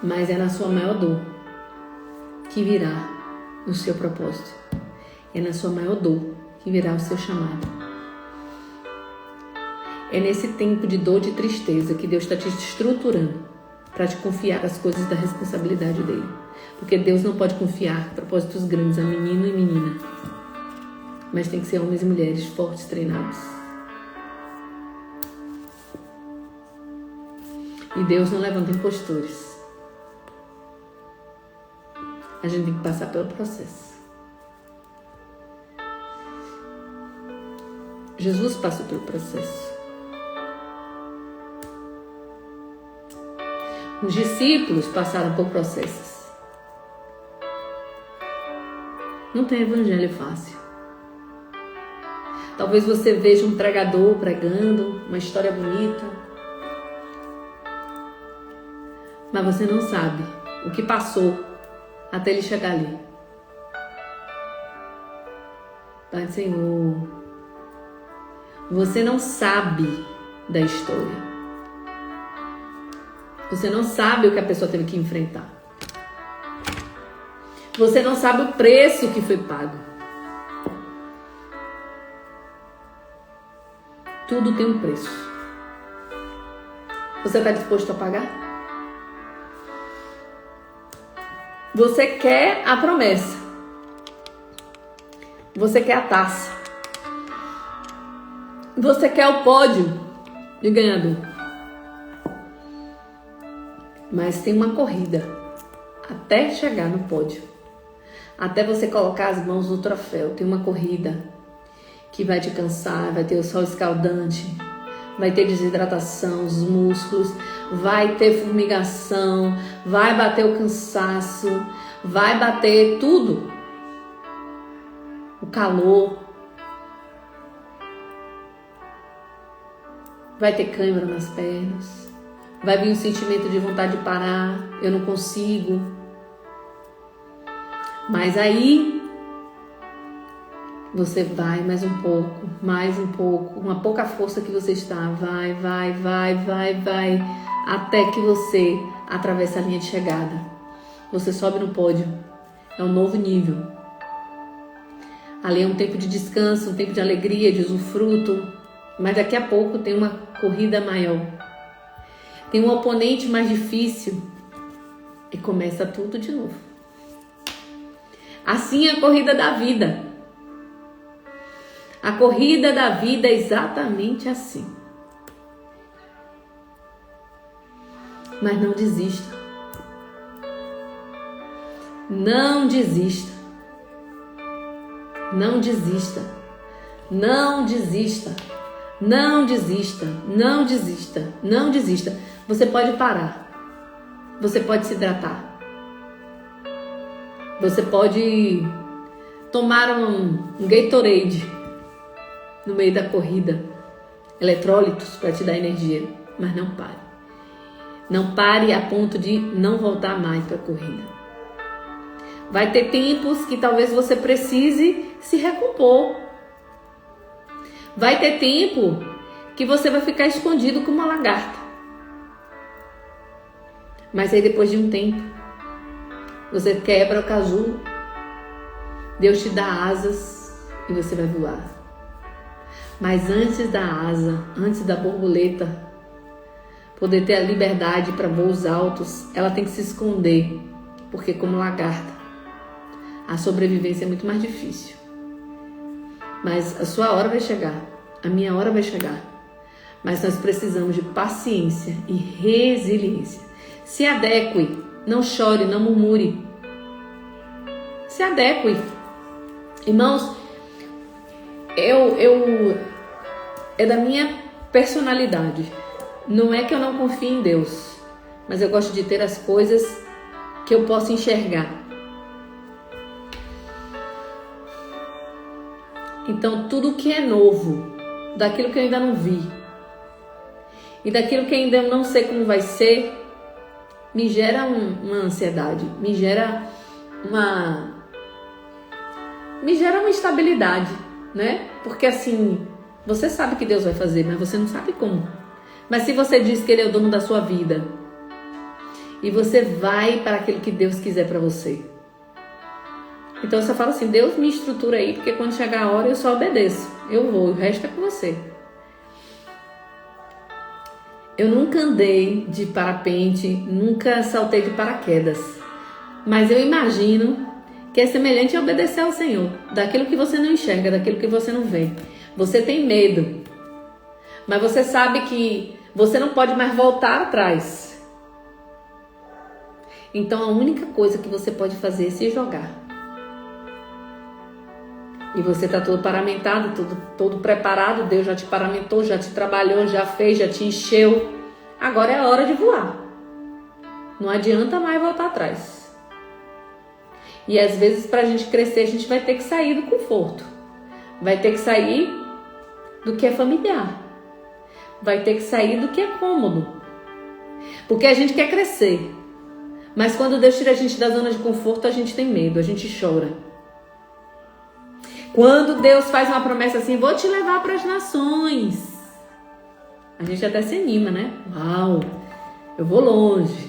mas é na sua maior dor que virá o seu propósito. É na sua maior dor que virá o seu chamado. É nesse tempo de dor, de tristeza, que Deus está te estruturando para te confiar as coisas da responsabilidade dele. Porque Deus não pode confiar propósitos grandes a menino e menina, mas tem que ser homens e mulheres fortes, treinados. E Deus não levanta impostores. A gente tem que passar pelo processo. Jesus passou pelo processo. Os discípulos passaram por processos. Não tem evangelho fácil. Talvez você veja um pregador pregando uma história bonita, mas você não sabe o que passou até ele chegar ali. Pai do Senhor, você não sabe da história. Você não sabe o que a pessoa teve que enfrentar. Você não sabe o preço que foi pago. Tudo tem um preço. Você está disposto a pagar? Você quer a promessa. Você quer a taça. Você quer o pódio de ganhador. Mas tem uma corrida até chegar no pódio. Até você colocar as mãos no troféu. Tem uma corrida que vai te cansar, vai ter o sol escaldante, vai ter desidratação, os músculos, vai ter formigação, vai bater o cansaço, vai bater tudo. O calor. Vai ter cãibra nas pernas. Vai vir um sentimento de vontade de parar. Eu não consigo. Mas aí você vai mais um pouco, uma pouca força que você está, vai, até que você atravessa a linha de chegada. Você sobe no pódio, é um novo nível. Ali é um tempo de descanso, um tempo de alegria, de usufruto, mas daqui a pouco tem uma corrida maior. Tem um oponente mais difícil e começa tudo de novo. Assim é a corrida da vida. A corrida da vida é exatamente assim. Mas não desista. Não desista. Não desista. Não desista. Não desista. Não desista. Não desista. Você pode parar. Você pode se hidratar. Você pode tomar um Gatorade no meio da corrida, eletrólitos para te dar energia, mas não pare. Não pare a ponto de não voltar mais para a corrida. Vai ter tempos que talvez você precise se recompor. Vai ter tempo que você vai ficar escondido como uma lagarta. Mas aí depois de um tempo, você quebra o casulo, Deus te dá asas e você vai voar. Mas antes da asa, antes da borboleta poder ter a liberdade para voos altos, ela tem que se esconder, porque como lagarta, a sobrevivência é muito mais difícil. Mas a sua hora vai chegar, a minha hora vai chegar. Mas nós precisamos de paciência e resiliência. Se adeque, não chore, não murmure. Se adeque. Irmãos, é da minha personalidade. Não é que eu não confie em Deus, mas eu gosto de ter as coisas que eu posso enxergar. Então, tudo que é novo, daquilo que eu ainda não vi, e daquilo que ainda eu não sei como vai ser, me gera uma ansiedade, me gera uma instabilidade, né? Porque assim, você sabe que Deus vai fazer, mas você não sabe como. Mas se você diz que Ele é o dono da sua vida, e você vai para aquilo que Deus quiser para você, então você fala assim, Deus me estrutura aí, porque quando chegar a hora eu só obedeço, eu vou, o resto é com você. Eu nunca andei de parapente, nunca saltei de paraquedas, mas eu imagino que é semelhante a obedecer ao Senhor, daquilo que você não enxerga, daquilo que você não vê. Você tem medo, mas você sabe que você não pode mais voltar atrás. Então a única coisa que você pode fazer é se jogar. E você está todo paramentado, todo preparado, Deus já te paramentou, já te trabalhou, já fez, já te encheu. Agora é a hora de voar. Não adianta mais voltar atrás. E às vezes para a gente crescer, a gente vai ter que sair do conforto. Vai ter que sair do que é familiar. Vai ter que sair do que é cômodo. Porque a gente quer crescer. Mas quando Deus tira a gente da zona de conforto, a gente tem medo, a gente chora. Quando Deus faz uma promessa assim, vou te levar para as nações, a gente até se anima, né? Uau, eu vou longe.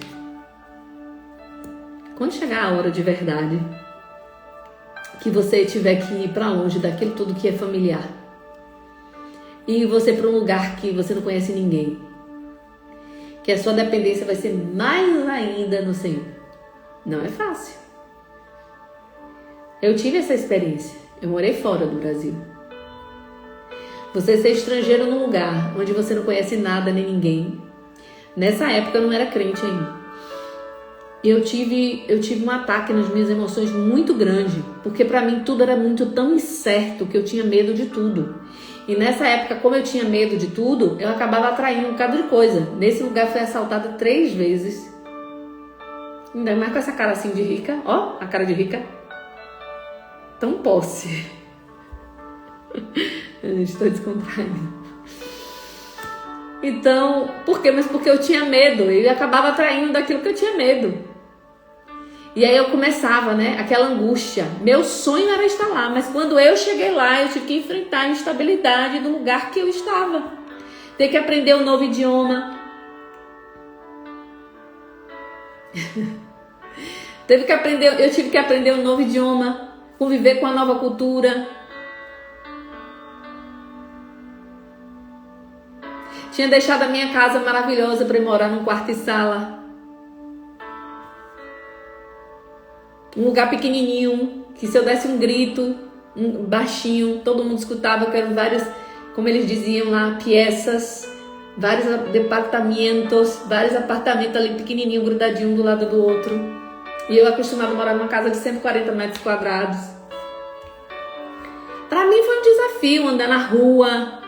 Quando chegar a hora de verdade, que você tiver que ir para longe daquilo tudo que é familiar, e você para um lugar que você não conhece ninguém, que a sua dependência vai ser mais ainda no Senhor. Não é fácil. Eu tive essa experiência. Eu morei fora do Brasil. Você ser estrangeiro num lugar onde você não conhece nada nem ninguém. Nessa época eu não era crente ainda. eu tive um ataque nas minhas emoções muito grande, porque para mim tudo era muito tão incerto que eu tinha medo de tudo. E nessa época, como eu tinha medo de tudo, eu acabava atraindo um bocado de coisa. Nesse lugar fui assaltada 3 vezes. Ainda mais com essa cara assim de rica, ó, a cara de rica. Tão posse. Estou descontraindo. Então, por quê? Mas porque eu tinha medo. Eu acabava atraindo daquilo que eu tinha medo. E aí eu começava, né? Aquela angústia. Meu sonho era estar lá, mas quando eu cheguei lá, eu tive que enfrentar a instabilidade do lugar que eu estava. Ter que aprender um novo idioma. Eu tive que aprender um novo idioma, conviver com a nova cultura. Tinha deixado a minha casa maravilhosa para ir morar num quarto e sala. Um lugar pequenininho, que se eu desse um grito, baixinho, todo mundo escutava, que eram vários, como eles diziam lá, piezas, vários departamentos, vários apartamentos ali pequenininho, grudadinho um do lado do outro. E eu acostumada a morar numa casa de 140 metros quadrados. Para mim foi um desafio andar na rua,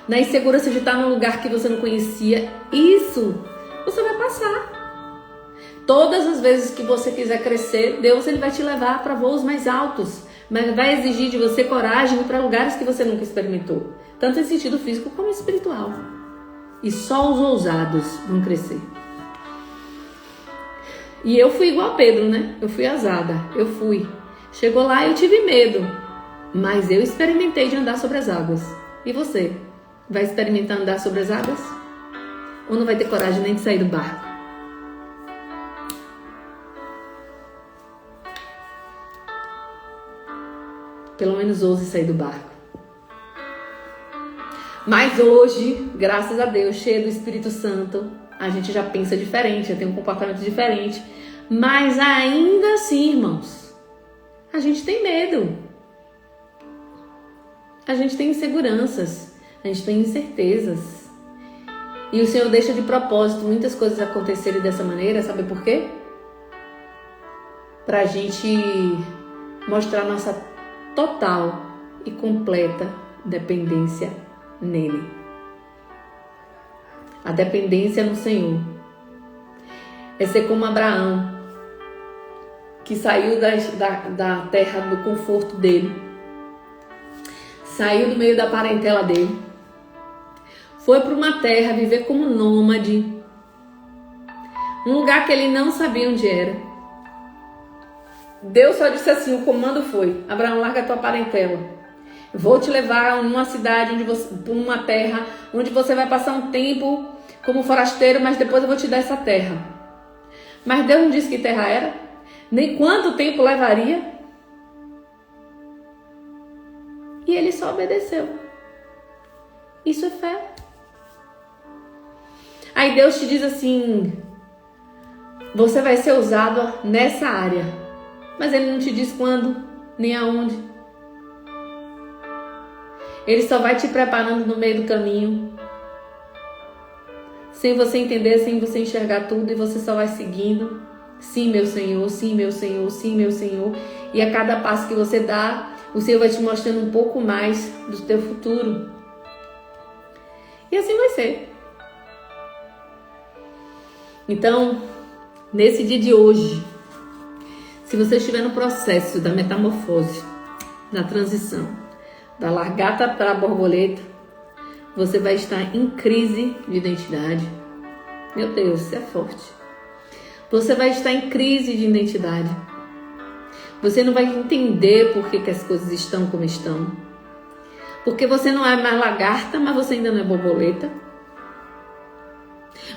na insegurança de estar num lugar que você não conhecia. Isso você vai passar. Todas as vezes que você quiser crescer, Deus ele vai te levar para voos mais altos, mas vai exigir de você coragem para lugares que você nunca experimentou, tanto em sentido físico como espiritual. E só os ousados vão crescer. E eu fui igual a Pedro, né? Eu fui ousada, eu fui. Chegou lá e eu tive medo, mas eu experimentei de andar sobre as águas. E você? Vai experimentar andar sobre as águas? Ou não vai ter coragem nem de sair do barco? Pelo menos ouse sair do barco. Mas hoje, graças a Deus, cheio do Espírito Santo, a gente já pensa diferente, já tem um comportamento diferente. Mas ainda assim, irmãos, a gente tem medo. A gente tem inseguranças. A gente tem incertezas. E o Senhor deixa de propósito muitas coisas acontecerem dessa maneira, sabe por quê? Pra gente mostrar nossa total e completa dependência nele. A dependência no Senhor é ser como Abraão, que saiu da terra do conforto dele, saiu do meio da parentela dele, foi para uma terra viver como nômade, um lugar que ele não sabia onde era. Deus só disse assim, o comando foi: Abraão, larga a tua parentela. Vou te levar numa cidade, para uma terra, onde você vai passar um tempo como forasteiro, mas depois eu vou te dar essa terra. Mas Deus não disse que terra era, nem quanto tempo levaria. E ele só obedeceu. Isso é fé. Aí Deus te diz assim, você vai ser usado nessa área. Mas ele não te diz quando, nem aonde. Ele só vai te preparando no meio do caminho. Sem você entender, sem você enxergar tudo. E você só vai seguindo. Sim, meu Senhor, sim, meu Senhor, sim, meu Senhor. E a cada passo que você dá, o Senhor vai te mostrando um pouco mais do teu futuro. E assim vai ser. Então, nesse dia de hoje, se você estiver no processo da metamorfose, da transição, da largata para a borboleta, você vai estar em crise de identidade. Meu Deus, isso é forte. Você vai estar em crise de identidade. Você não vai entender por que as coisas estão como estão. Porque você não é mais lagarta, mas você ainda não é borboleta.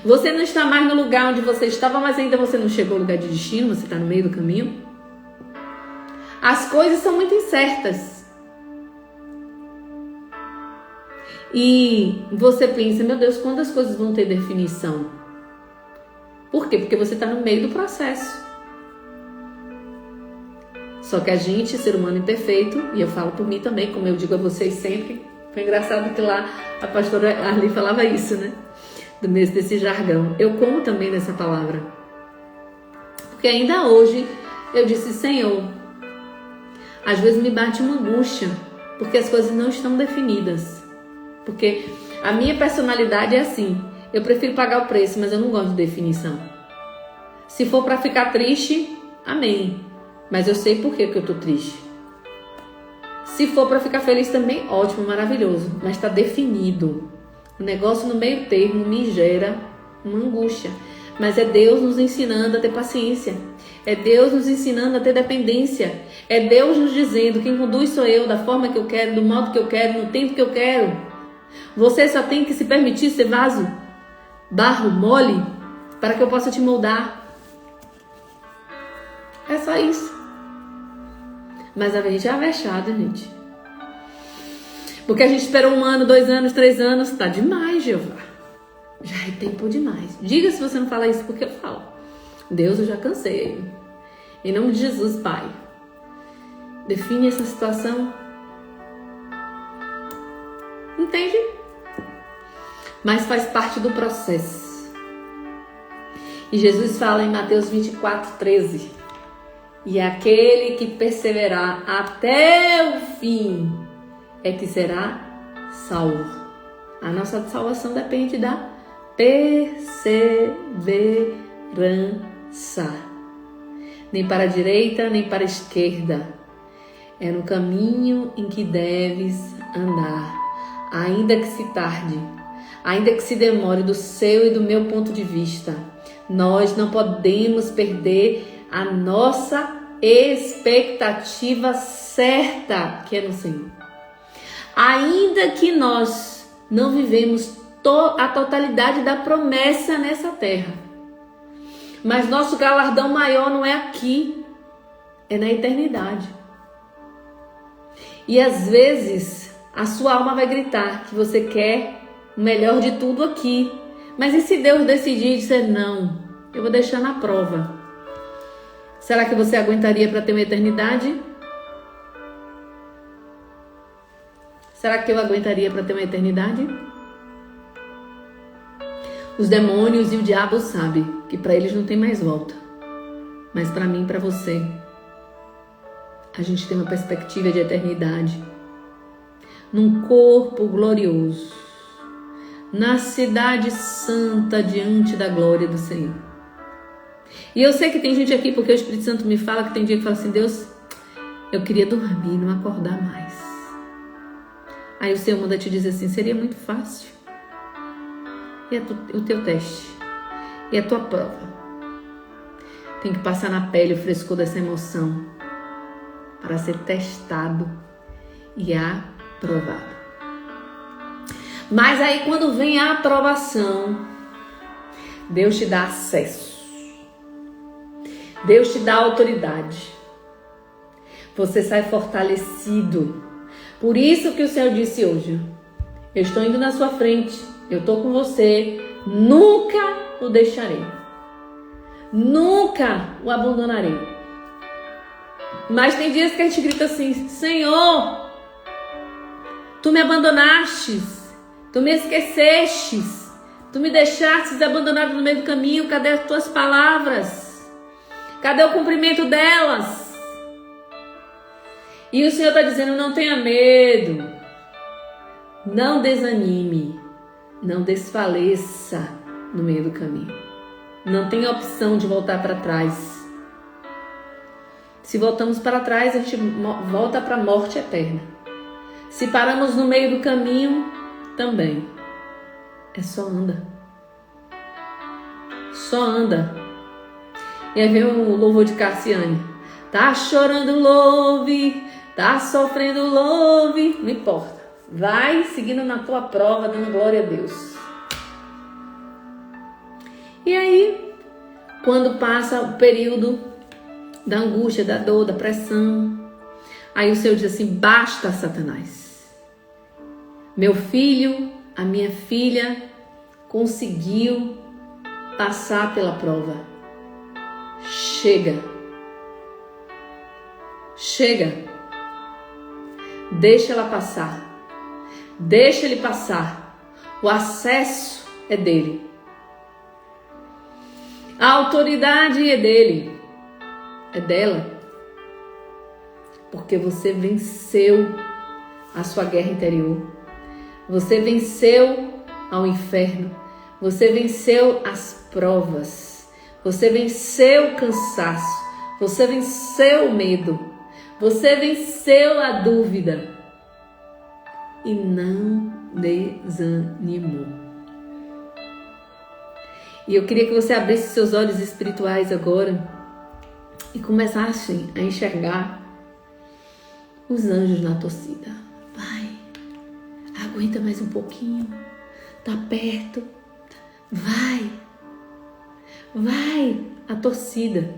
Você não está mais no lugar onde você estava, mas ainda você não chegou ao lugar de destino, você está no meio do caminho. As coisas são muito incertas. E você pensa, meu Deus, quando as coisas vão ter definição? Por quê? Porque você está no meio do processo. Só que a gente, ser humano imperfeito, e eu falo por mim também, como eu digo a vocês sempre, foi engraçado que lá a pastora Arli falava isso, né? Desse jargão. Eu como também nessa palavra. Porque ainda hoje eu disse, Senhor, às vezes me bate uma angústia, porque as coisas não estão definidas. Porque a minha personalidade é assim, eu prefiro pagar o preço, mas eu não gosto de definição. Se for para ficar triste, amém. Mas eu sei por que eu tô triste. Se for para ficar feliz também, ótimo, maravilhoso. Mas está definido. O negócio no meio termo me gera uma angústia. Mas é Deus nos ensinando a ter paciência. É Deus nos ensinando a ter dependência. É Deus nos dizendo, quem conduz sou eu, da forma que eu quero, do modo que eu quero, no tempo que eu quero. Você só tem que se permitir ser vaso, barro, mole, para que eu possa te moldar. É só isso. Mas a gente é avexado, gente. Porque a gente esperou 1 ano, 2 anos, 3 anos. Tá demais, Jeová. Já é tempo demais. Diga se você não fala isso, porque eu falo. Deus, eu já cansei. Em nome de Jesus, Pai. Define essa situação. Entende? Mas faz parte do processo. E Jesus fala em Mateus 24:13. E aquele que perseverar até o fim é que será salvo. A nossa salvação depende da perseverança. Nem para a direita, nem para a esquerda. É no caminho em que deves andar. Ainda que se tarde, ainda que se demore do seu e do meu ponto de vista, nós não podemos perder a nossa expectativa certa, que é no Senhor. Ainda que nós não vivemos a totalidade da promessa nessa terra, mas nosso galardão maior não é aqui, é na eternidade. E às vezes a sua alma vai gritar que você quer o melhor de tudo aqui, mas e se Deus decidir dizer não, eu vou deixar na prova? Será que você aguentaria para ter uma eternidade? Será que eu aguentaria para ter uma eternidade? Os demônios e o diabo sabem que para eles não tem mais volta. Mas para mim e para você, a gente tem uma perspectiva de eternidade. Num corpo glorioso. Na cidade santa diante da glória do Senhor. E eu sei que tem gente aqui, porque o Espírito Santo me fala, que tem dia que fala assim, Deus, eu queria dormir, não acordar mais. Aí o Senhor manda te dizer assim, seria muito fácil. E é o teu teste. E a tua prova. Tem que passar na pele o frescor dessa emoção. Para ser testado e aprovado. Mas aí quando vem a aprovação, Deus te dá acesso. Deus te dá autoridade. Você sai fortalecido. Por isso que o Senhor disse hoje, eu estou indo na sua frente, eu estou com você, nunca o deixarei. Nunca o abandonarei. Mas tem dias que a gente grita assim, Senhor, tu me abandonastes, tu me esquecestes, tu me deixastes abandonado no meio do caminho, cadê as tuas palavras? Cadê o cumprimento delas? E o Senhor está dizendo, não tenha medo, não desanime, não desfaleça no meio do caminho. Não tem opção de voltar para trás. Se voltamos para trás, a gente volta para a morte eterna. Se paramos no meio do caminho, também. É só anda. Só anda. E aí vem o louvor de Cassiane. Tá chorando, louve. Tá sofrendo, louve. Não importa. Vai seguindo na tua prova, dando glória a Deus. E aí, quando passa o período da angústia, da dor, da pressão, aí o Senhor diz assim, basta, Satanás. Meu filho, a minha filha, conseguiu passar pela prova. Chega. Chega. Deixa ela passar. Deixa ele passar. O acesso é dele. A autoridade é dele. é dela, porque você venceu a sua guerra interior. Você venceu ao inferno. Você venceu as provas. Você venceu o cansaço. Você venceu o medo. Você venceu a dúvida. E não desanimou. E eu queria que você abrisse seus olhos espirituais agora e começasse a enxergar os anjos na torcida. Vai, aguenta mais um pouquinho, tá perto, vai, a torcida,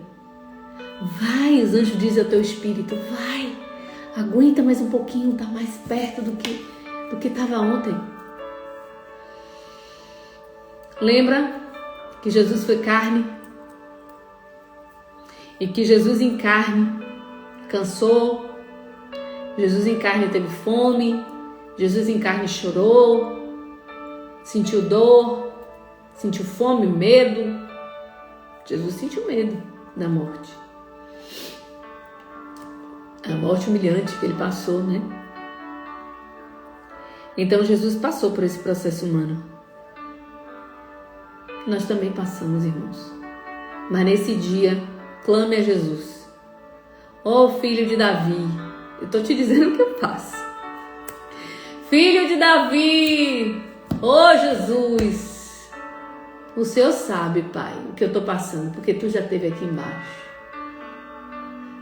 vai, os anjos dizem ao teu espírito, vai, aguenta mais um pouquinho, tá mais perto do que estava ontem. Lembra que Jesus foi carne e que Jesus em carne cansou, Jesus em carne teve fome, Jesus em carne chorou, sentiu dor, sentiu fome, medo. Jesus sentiu medo da morte. A morte humilhante que ele passou, né? Então Jesus passou por esse processo humano. Nós também passamos, irmãos. Mas nesse dia, clame a Jesus. Ó Filho de Davi, eu estou te dizendo o que eu faço. Filho de Davi, ó Jesus, o Senhor sabe, Pai, o que eu estou passando, porque Tu já esteve aqui embaixo.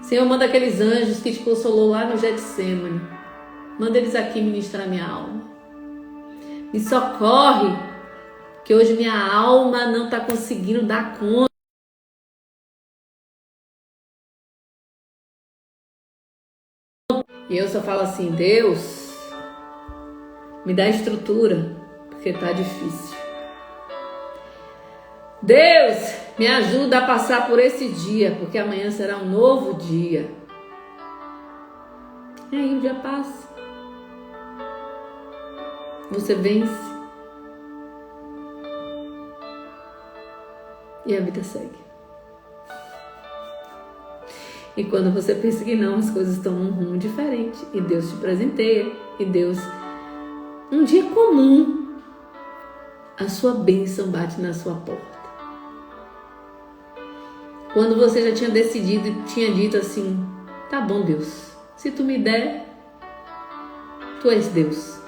Senhor, manda aqueles anjos que Te consolou lá no Getsemane. Manda eles aqui ministrar minha alma. Me socorre, que hoje minha alma não está conseguindo dar conta. E eu só falo assim, Deus, me dá estrutura, porque está difícil. Deus, me ajuda a passar por esse dia, porque amanhã será um novo dia. E aí o dia passa. Você vence. E a vida segue. E quando você pensa que não, as coisas tomam um rumo diferente. E Deus te presenteia. E Deus, um dia comum, a sua bênção bate na sua porta. Quando você já tinha decidido e tinha dito assim, tá bom, Deus, se Tu me der, Tu és Deus.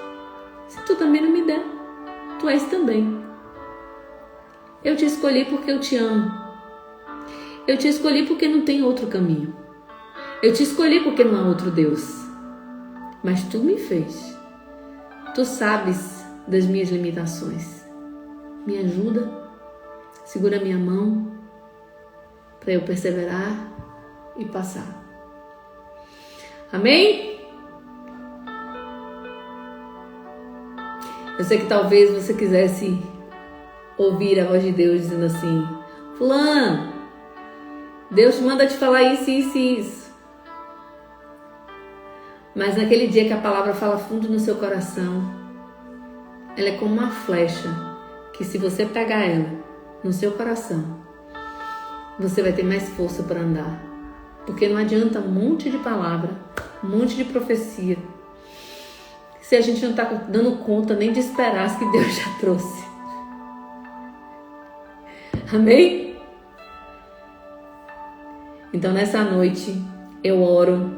Se Tu também não me der, Tu és também. Eu te escolhi porque eu te amo. Eu te escolhi porque não tem outro caminho. Eu te escolhi porque não há outro Deus. Mas Tu me fez. Tu sabes das minhas limitações. Me ajuda, segura minha mão para eu perseverar e passar. Amém? Eu sei que talvez você quisesse ouvir a voz de Deus dizendo assim, fulano, Deus manda te falar isso, isso e isso. Mas naquele dia que a palavra fala fundo no seu coração, ela é como uma flecha, que se você pegar ela no seu coração, você vai ter mais força para andar. Porque não adianta um monte de palavra, um monte de profecia, se a gente não está dando conta nem de esperar as que Deus já trouxe. Amém? Então nessa noite eu oro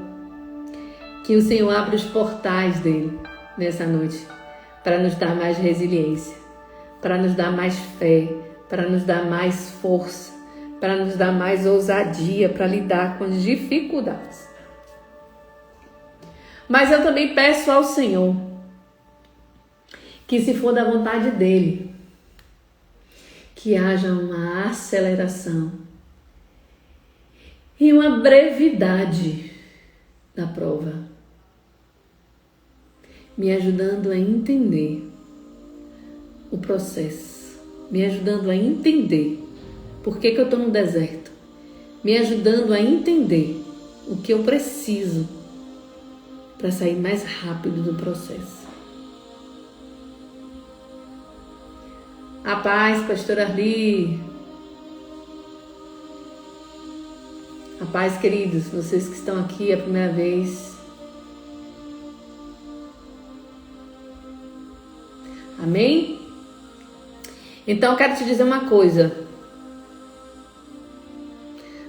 que o Senhor abra os portais dele nessa noite para nos dar mais resiliência, para nos dar mais fé, para nos dar mais força, para nos dar mais ousadia para lidar com as dificuldades. Mas eu também peço ao Senhor que, se for da vontade dele, que haja uma aceleração e uma brevidade da prova, me ajudando a entender o processo, me ajudando a entender por que eu estou no deserto, me ajudando a entender o que eu preciso para sair mais rápido do processo. A paz, pastora Arli. A paz, queridos, vocês que estão aqui a primeira vez. Amém? Então eu quero te dizer uma coisa.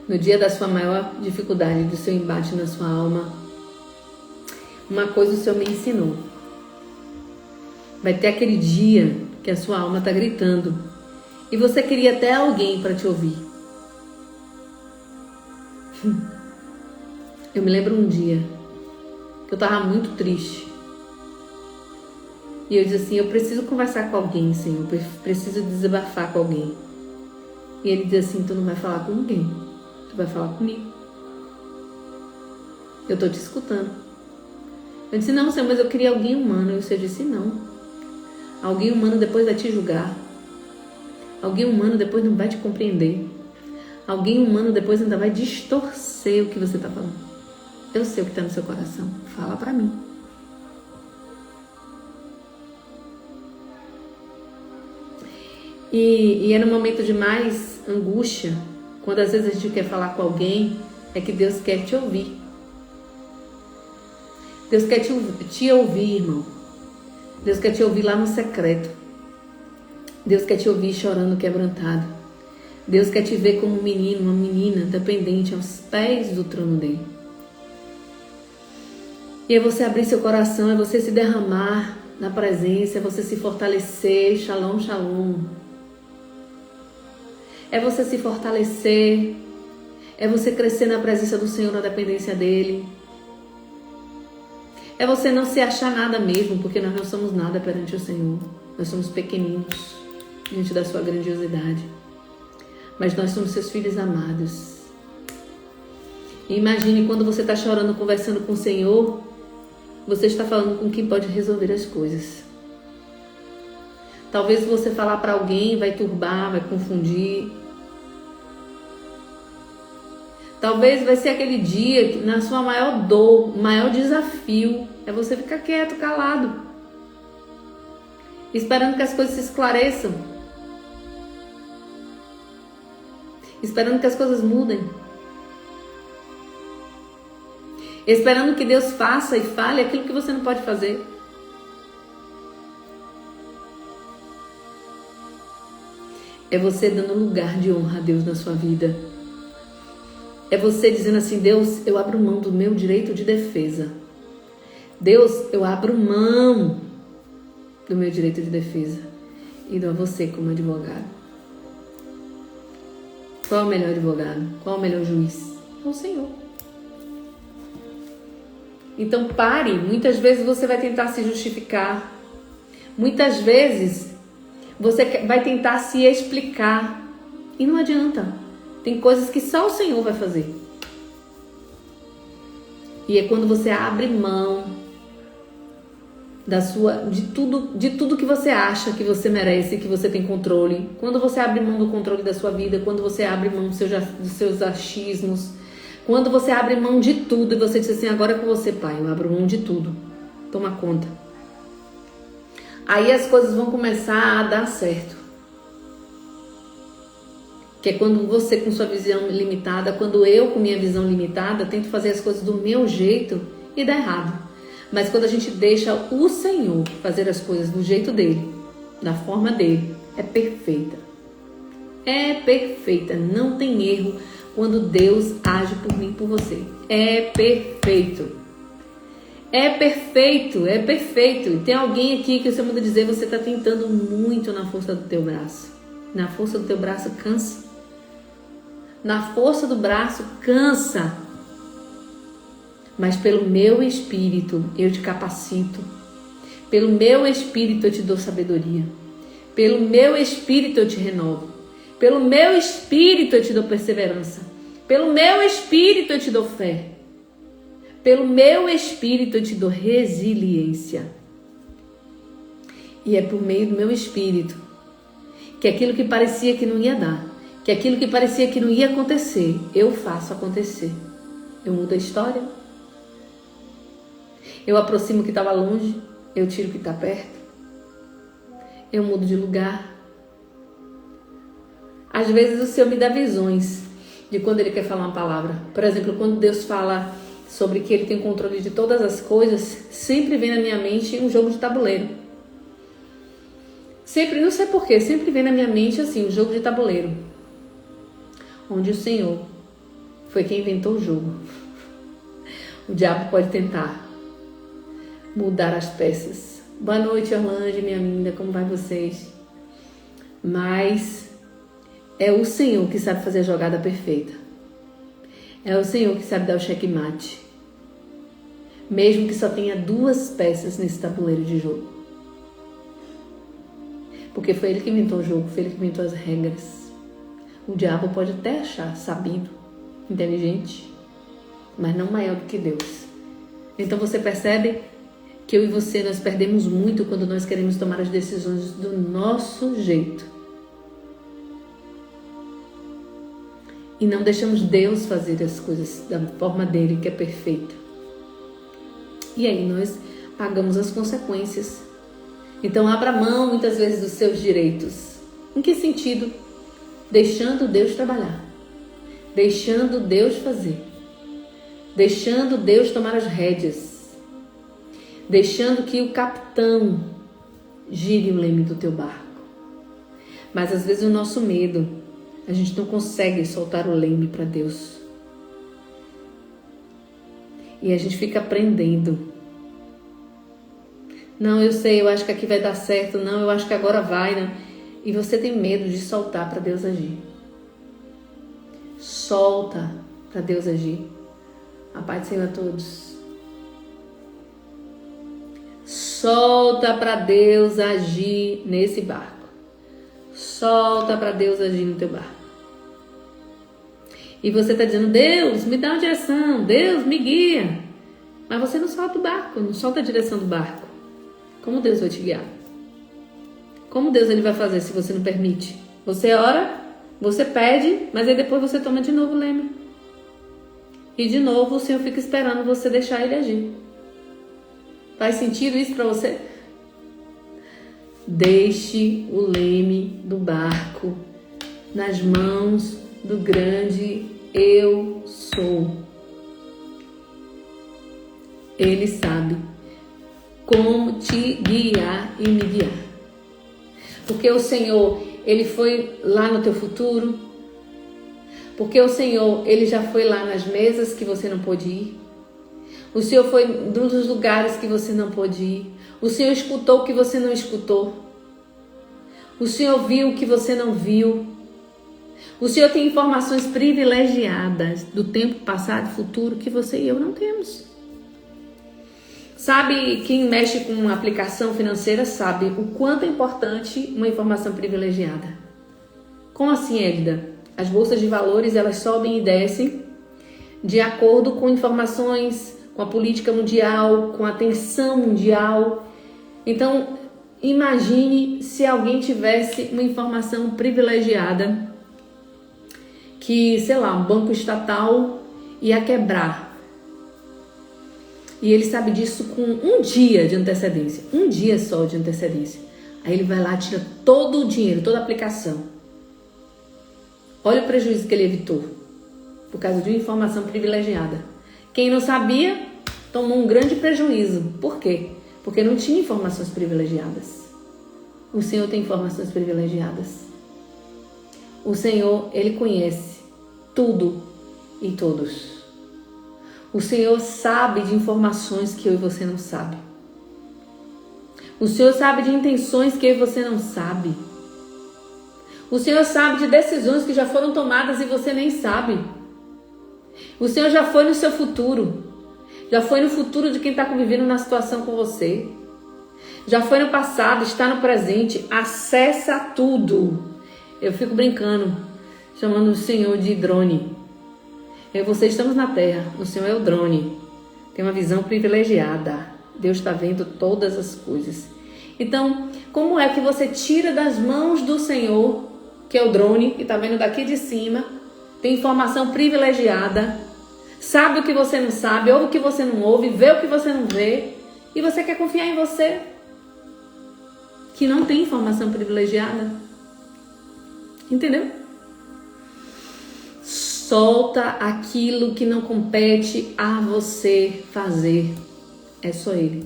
No dia da sua maior dificuldade, do seu embate na sua alma, uma coisa o Senhor me ensinou. Vai ter aquele dia que a sua alma está gritando e você queria até alguém para te ouvir. Eu me lembro um dia que eu estava muito triste e eu disse assim, eu preciso conversar com alguém, Senhor, eu preciso desabafar com alguém. E ele disse assim, tu não vai falar com ninguém, tu vai falar comigo. Eu estou te escutando. Eu disse, não, Senhor, mas eu queria alguém humano. E o Senhor disse, não. Alguém humano depois vai te julgar. Alguém humano depois não vai te compreender. Alguém humano depois ainda vai distorcer o que você está falando. Eu sei o que está no seu coração. Fala para mim. E é no momento de mais angústia, quando às vezes a gente quer falar com alguém, é que Deus quer te ouvir. Deus quer te ouvir, irmão. Deus quer te ouvir lá no secreto. Deus quer te ouvir chorando quebrantado. Deus quer te ver como um menino, uma menina dependente aos pés do trono dele. E é você abrir seu coração, é você se derramar na presença, é você se fortalecer. Shalom, shalom. É você se fortalecer. É você crescer na presença do Senhor, na dependência dele. É você não se achar nada mesmo, porque nós não somos nada perante o Senhor. Nós somos pequeninos diante da sua grandiosidade. Mas nós somos seus filhos amados. E imagine quando você está chorando, conversando com o Senhor, você está falando com quem pode resolver as coisas. Talvez você falar para alguém vai turbar, vai confundir. Talvez vai ser aquele dia que na sua maior dor, o maior desafio é você ficar quieto, calado, esperando que as coisas se esclareçam, esperando que as coisas mudem, esperando que Deus faça e fale aquilo que você não pode fazer. É você dando lugar de honra a Deus na sua vida. É você dizendo assim, Deus, eu abro mão do meu direito de defesa. Deus, eu abro mão do meu direito de defesa e dou a você como advogado. Qual é o melhor advogado? Qual é o melhor juiz? É o Senhor. Então pare. Muitas vezes você vai tentar se justificar. Muitas vezes você vai tentar se explicar. E não adianta. Tem coisas que só o Senhor vai fazer. E é quando você abre mão de tudo que você acha que você merece, que você tem controle. Quando você abre mão do controle da sua vida, quando você abre mão dos seus achismos, quando você abre mão de tudo e você diz assim, agora é com você, Pai, eu abro mão de tudo. Toma conta. Aí as coisas vão começar a dar certo. Que é quando você com sua visão limitada, quando eu com minha visão limitada, tento fazer as coisas do meu jeito e dá errado. Mas quando a gente deixa o Senhor fazer as coisas do jeito dele, da forma dele, é perfeita. É perfeita, não tem erro quando Deus age por mim e por você. É perfeito. É perfeito, é perfeito. E tem alguém aqui que você manda dizer, você está tentando muito na força do teu braço. Na força do teu braço cansa. Na força do braço cansa. Mas pelo meu Espírito eu te capacito. Pelo meu Espírito eu te dou sabedoria. Pelo meu Espírito eu te renovo. Pelo meu Espírito eu te dou perseverança. Pelo meu Espírito eu te dou fé. Pelo meu Espírito eu te dou resiliência. E é por meio do meu Espírito que aquilo que parecia que não ia dar, que aquilo que parecia que não ia acontecer, eu faço acontecer. Eu mudo a história. Eu aproximo o que estava longe, eu tiro o que está perto. Eu mudo de lugar. Às vezes o Senhor me dá visões de quando Ele quer falar uma palavra. Por exemplo, quando Deus fala sobre que Ele tem controle de todas as coisas, sempre vem na minha mente um jogo de tabuleiro. Sempre, não sei porquê, sempre vem na minha mente assim, um jogo de tabuleiro. Onde o Senhor foi quem inventou o jogo. O diabo pode tentar mudar as peças. Boa noite, Orlando, minha linda, como vai vocês? Mas é o Senhor que sabe fazer a jogada perfeita. É o Senhor que sabe dar o checkmate. Mesmo que só tenha 2 peças nesse tabuleiro de jogo. Porque foi Ele que inventou o jogo, foi Ele que inventou as regras. O diabo pode até achar sabido, inteligente, mas não maior do que Deus. Então você percebe que eu e você, nós perdemos muito quando nós queremos tomar as decisões do nosso jeito. E não deixamos Deus fazer as coisas da forma dele, que é perfeita. E aí nós pagamos as consequências. Então abra mão muitas vezes dos seus direitos. Em que sentido? Deixando Deus trabalhar. Deixando Deus fazer. Deixando Deus tomar as rédeas. Deixando que o capitão gire o leme do teu barco. Mas às vezes o nosso medo, a gente não consegue soltar o leme para Deus. E a gente fica aprendendo. Não, eu sei, eu acho que aqui vai dar certo. Não, eu acho que agora vai, né? E você tem medo de soltar para Deus agir. Solta para Deus agir. A paz do Senhor a todos. Solta para Deus agir nesse barco. Solta para Deus agir no teu barco. E você está dizendo, Deus, me dá uma direção. Deus, me guia. Mas você não solta o barco, não solta a direção do barco. Como Deus vai te guiar? Como Deus ele vai fazer se você não permite? Você ora, você pede, mas aí depois você toma de novo o leme. E de novo o Senhor fica esperando você deixar ele agir. Faz sentido isso para você? Deixe o leme do barco nas mãos do grande eu sou. Ele sabe como te guiar e me guiar. Porque o Senhor, Ele foi lá no teu futuro. Porque o Senhor, Ele já foi lá nas mesas que você não pôde ir. O Senhor foi nos lugares que você não pôde ir. O Senhor escutou o que você não escutou. O Senhor viu o que você não viu. O Senhor tem informações privilegiadas do tempo passado e futuro que você e eu não temos. Sabe, quem mexe com uma aplicação financeira sabe o quanto é importante uma informação privilegiada. Como assim, Elida? As bolsas de valores, elas sobem e descem de acordo com informações, com a política mundial, com a tensão mundial. Então, imagine se alguém tivesse uma informação privilegiada que, sei lá, um banco estatal ia quebrar. E ele sabe disso com um dia de antecedência. Um dia só de antecedência. Aí ele vai lá e tira todo o dinheiro, toda a aplicação. Olha o prejuízo que ele evitou. Por causa de uma informação privilegiada. Quem não sabia, tomou um grande prejuízo. Por quê? Porque não tinha informações privilegiadas. O Senhor tem informações privilegiadas. O Senhor, Ele conhece tudo e todos. O Senhor sabe de informações que eu e você não sabe. O Senhor sabe de intenções que eu e você não sabe. O Senhor sabe de decisões que já foram tomadas e você nem sabe. O Senhor já foi no seu futuro. Já foi no futuro de quem está convivendo na situação com você. Já foi no passado, está no presente. Acessa tudo. Eu fico brincando, chamando o Senhor de drone. Eu e você estamos na terra, o Senhor é o drone. Tem uma visão privilegiada. Deus está vendo todas as coisas. Então, como é que você tira das mãos do Senhor, que é o drone, que está vendo daqui de cima, tem informação privilegiada, sabe o que você não sabe, ouve o que você não ouve, vê o que você não vê, e você quer confiar em você, que não tem informação privilegiada? Entendeu? Solta aquilo que não compete a você fazer. É só Ele.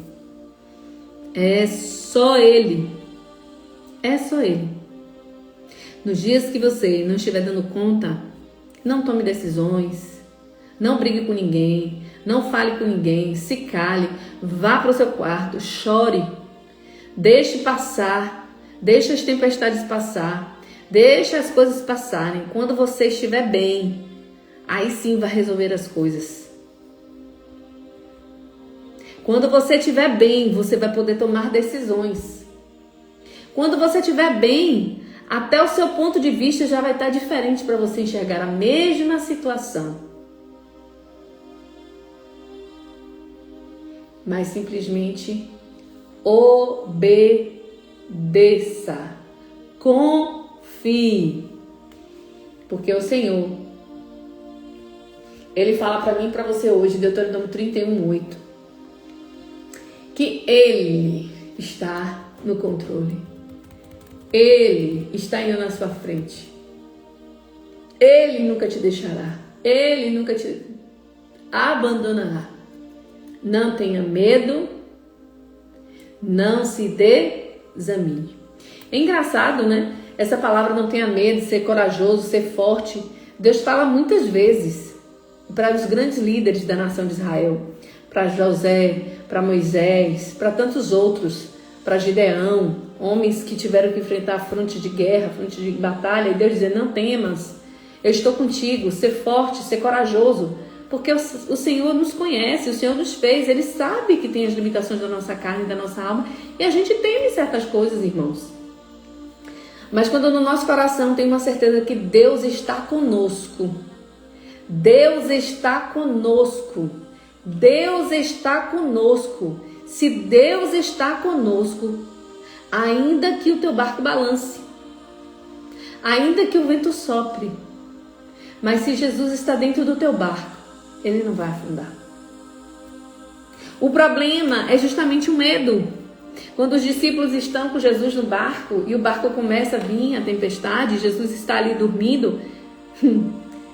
É só Ele. É só Ele. Nos dias que você não estiver dando conta, não tome decisões, não brigue com ninguém, não fale com ninguém, se cale, vá para o seu quarto, chore, deixe passar, deixe as tempestades passar, deixe as coisas passarem. Quando você estiver bem, aí sim vai resolver as coisas. Quando você estiver bem, você vai poder tomar decisões. Quando você estiver bem, até o seu ponto de vista já vai estar diferente para você enxergar a mesma situação. Mas simplesmente obedeça. Confie. Porque o Senhor, Ele fala para mim e para você hoje, Deuteronômio 31:8, que Ele está no controle. Ele está indo na sua frente. Ele nunca te deixará. Ele nunca te abandonará. Não tenha medo. Não se desanime. É engraçado, né? Essa palavra não tenha medo, ser corajoso, ser forte. Deus fala muitas vezes para os grandes líderes da nação de Israel. Para José, para Moisés, para tantos outros. Para Gideão, homens que tiveram que enfrentar fronte de guerra, fronte de batalha, e Deus dizer, não temas, eu estou contigo, ser forte, ser corajoso, porque o Senhor nos conhece, o Senhor nos fez, Ele sabe que tem as limitações da nossa carne, da nossa alma, e a gente teme certas coisas, irmãos. Mas quando no nosso coração tem uma certeza que Deus está conosco, Deus está conosco, Deus está conosco. Se Deus está conosco, ainda que o teu barco balance, ainda que o vento sopre, mas se Jesus está dentro do teu barco, ele não vai afundar. O problema é justamente o medo. Quando os discípulos estão com Jesus no barco e o barco começa a vir a tempestade, Jesus está ali dormindo,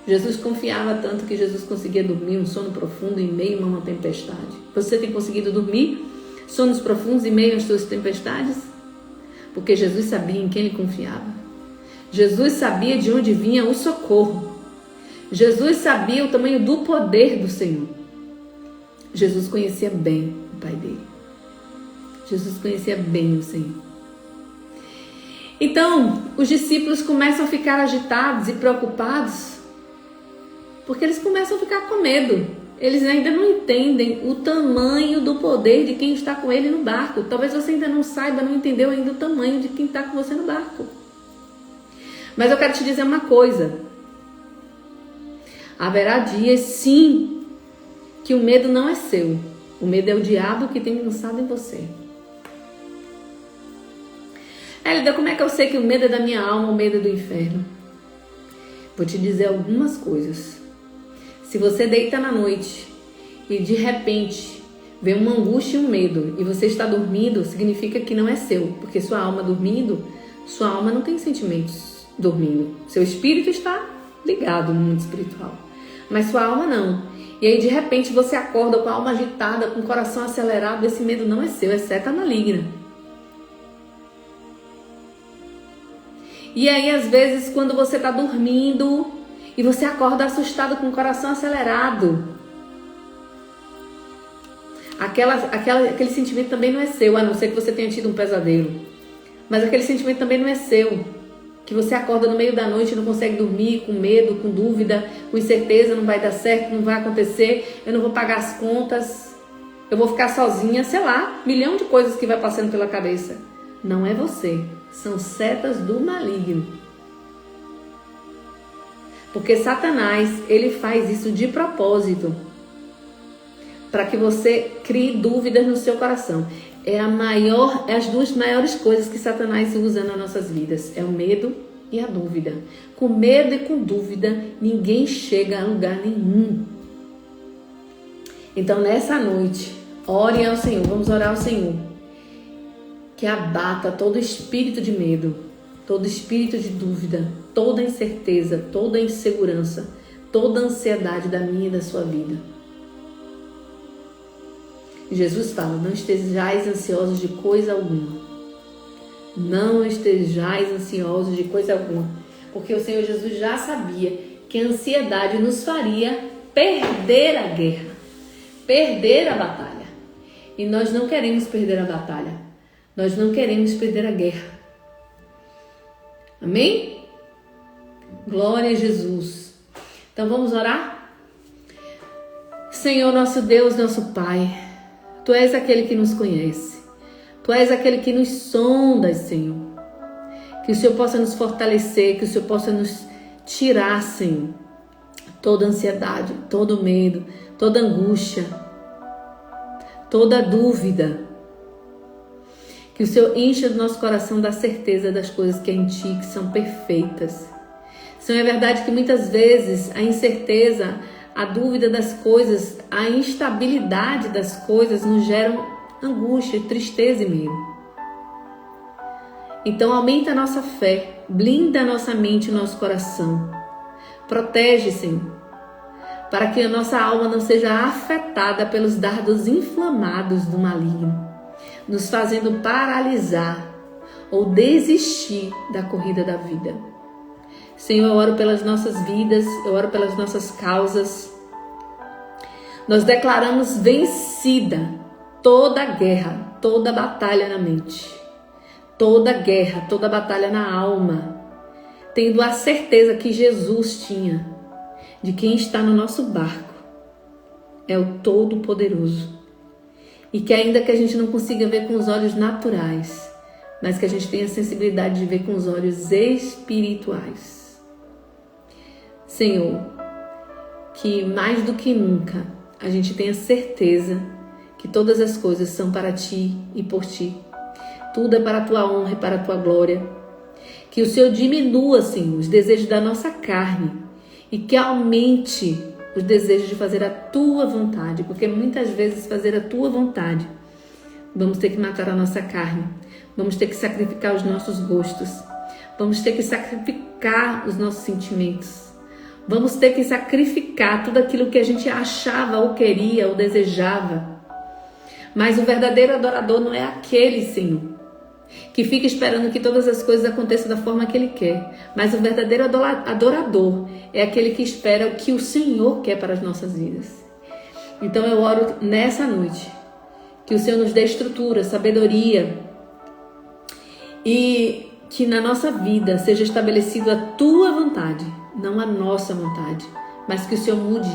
Jesus confiava tanto que Jesus conseguia dormir um sono profundo em meio a uma tempestade. Você tem conseguido dormir sonos profundos em meio às suas tempestades? Porque Jesus sabia em quem ele confiava. Jesus sabia de onde vinha o socorro. Jesus sabia o tamanho do poder do Senhor. Jesus conhecia bem o Pai dele. Jesus conhecia bem o Senhor. Então, os discípulos começam a ficar agitados e preocupados, porque eles começam a ficar com medo. Eles ainda não entendem o tamanho do poder de quem está com ele no barco. Talvez você ainda não saiba, não entendeu ainda o tamanho de quem está com você no barco. Mas eu quero te dizer uma coisa. Haverá dias, sim, que o medo não é seu. O medo é o diabo que tem lançado em você. Elida, como é que eu sei que o medo é da minha alma, o medo é do inferno? Vou te dizer algumas coisas. Se você deita na noite e de repente vem uma angústia e um medo e você está dormindo, significa que não é seu, porque sua alma dormindo, sua alma não tem sentimentos dormindo. Seu espírito está ligado no mundo espiritual, mas sua alma não. E aí de repente você acorda com a alma agitada, com o coração acelerado, esse medo não é seu, é seta maligna. E aí às vezes quando você está dormindo e você acorda assustado com o coração acelerado, aquele sentimento também não é seu, a não ser que você tenha tido um pesadelo. Mas aquele sentimento também não é seu. Que você acorda no meio da noite e não consegue dormir, com medo, com dúvida, com incerteza, não vai dar certo, não vai acontecer, eu não vou pagar as contas, eu vou ficar sozinha, sei lá, milhão de coisas que vai passando pela cabeça. Não é você, são setas do maligno. Porque Satanás, ele faz isso de propósito, para que você crie dúvidas no seu coração. É as duas maiores coisas que Satanás usa nas nossas vidas, é o medo e a dúvida. Com medo e com dúvida, ninguém chega a lugar nenhum. Então nessa noite, ore ao Senhor, vamos orar ao Senhor, que abata todo espírito de medo, todo espírito de dúvida, toda incerteza, toda insegurança, toda a ansiedade da minha e da sua vida. Jesus fala: não estejais ansiosos de coisa alguma. Não estejais ansiosos de coisa alguma. Porque o Senhor Jesus já sabia que a ansiedade nos faria perder a guerra, perder a batalha. E nós não queremos perder a batalha. Nós não queremos perder a guerra. Amém? Glória a Jesus. Então vamos orar? Senhor, nosso Deus, nosso Pai, Tu és aquele que nos conhece. Tu és aquele que nos sonda, Senhor. Que o Senhor possa nos fortalecer, que o Senhor possa nos tirar, Senhor, toda ansiedade, todo medo, toda angústia, toda dúvida. Que o Senhor encha o nosso coração da certeza das coisas que é em Ti, que são perfeitas. Senhor, é verdade que muitas vezes a incerteza, a dúvida das coisas, a instabilidade das coisas nos geram angústia, tristeza e medo. Então aumenta a nossa fé, blinda a nossa mente e o nosso coração. Protege, Senhor, para que a nossa alma não seja afetada pelos dardos inflamados do maligno, nos fazendo paralisar ou desistir da corrida da vida. Senhor, eu oro pelas nossas vidas, eu oro pelas nossas causas. Nós declaramos vencida toda guerra, toda batalha na mente, toda guerra, toda batalha na alma, tendo a certeza que Jesus tinha de quem está no nosso barco é o Todo-Poderoso. E que ainda que a gente não consiga ver com os olhos naturais, mas que a gente tenha a sensibilidade de ver com os olhos espirituais. Senhor, que mais do que nunca a gente tenha certeza que todas as coisas são para Ti e por Ti. Tudo é para a Tua honra e para a Tua glória. Que o Senhor diminua, Senhor, os desejos da nossa carne e que aumente os desejos de fazer a Tua vontade, porque muitas vezes fazer a Tua vontade, vamos ter que matar a nossa carne, vamos ter que sacrificar os nossos gostos, vamos ter que sacrificar os nossos sentimentos, vamos ter que sacrificar tudo aquilo que a gente achava ou queria ou desejava. Mas o verdadeiro adorador não é aquele, Senhor, que fica esperando que todas as coisas aconteçam da forma que Ele quer. Mas o verdadeiro adorador é aquele que espera o que o Senhor quer para as nossas vidas. Então eu oro nessa noite que o Senhor nos dê estrutura, sabedoria e que na nossa vida seja estabelecida a Tua vontade, não a nossa vontade, mas que o Senhor mude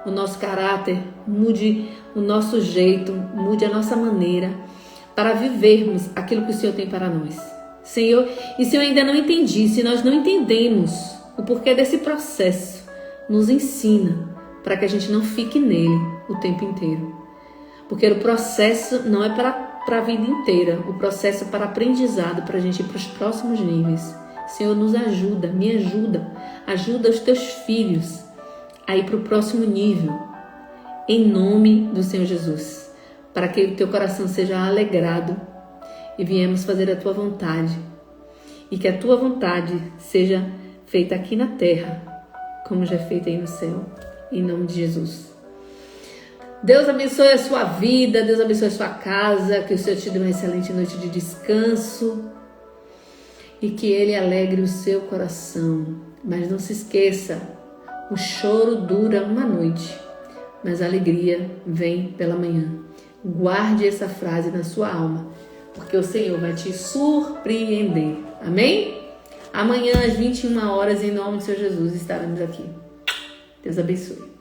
o nosso caráter, mude o nosso jeito, mude a nossa maneira para vivermos aquilo que o Senhor tem para nós. Senhor, e se eu ainda não entendi, se nós não entendemos o porquê desse processo, nos ensina para que a gente não fique nele o tempo inteiro. Porque o processo não é para a vida inteira, o processo é para aprendizado, para a gente ir para os próximos níveis. Senhor, nos ajuda, me ajuda, ajuda os Teus filhos a ir para o próximo nível, em nome do Senhor Jesus. Para que o teu coração seja alegrado e viemos fazer a Tua vontade. E que a Tua vontade seja feita aqui na terra, como já é feita aí no céu. Em nome de Jesus. Deus abençoe a sua vida, Deus abençoe a sua casa, que o Senhor te dê uma excelente noite de descanso e que Ele alegre o seu coração. Mas não se esqueça, o choro dura uma noite, mas a alegria vem pela manhã. Guarde essa frase na sua alma, porque o Senhor vai te surpreender. Amém? Amanhã às 21 horas, em nome do Senhor Jesus, estaremos aqui. Deus abençoe.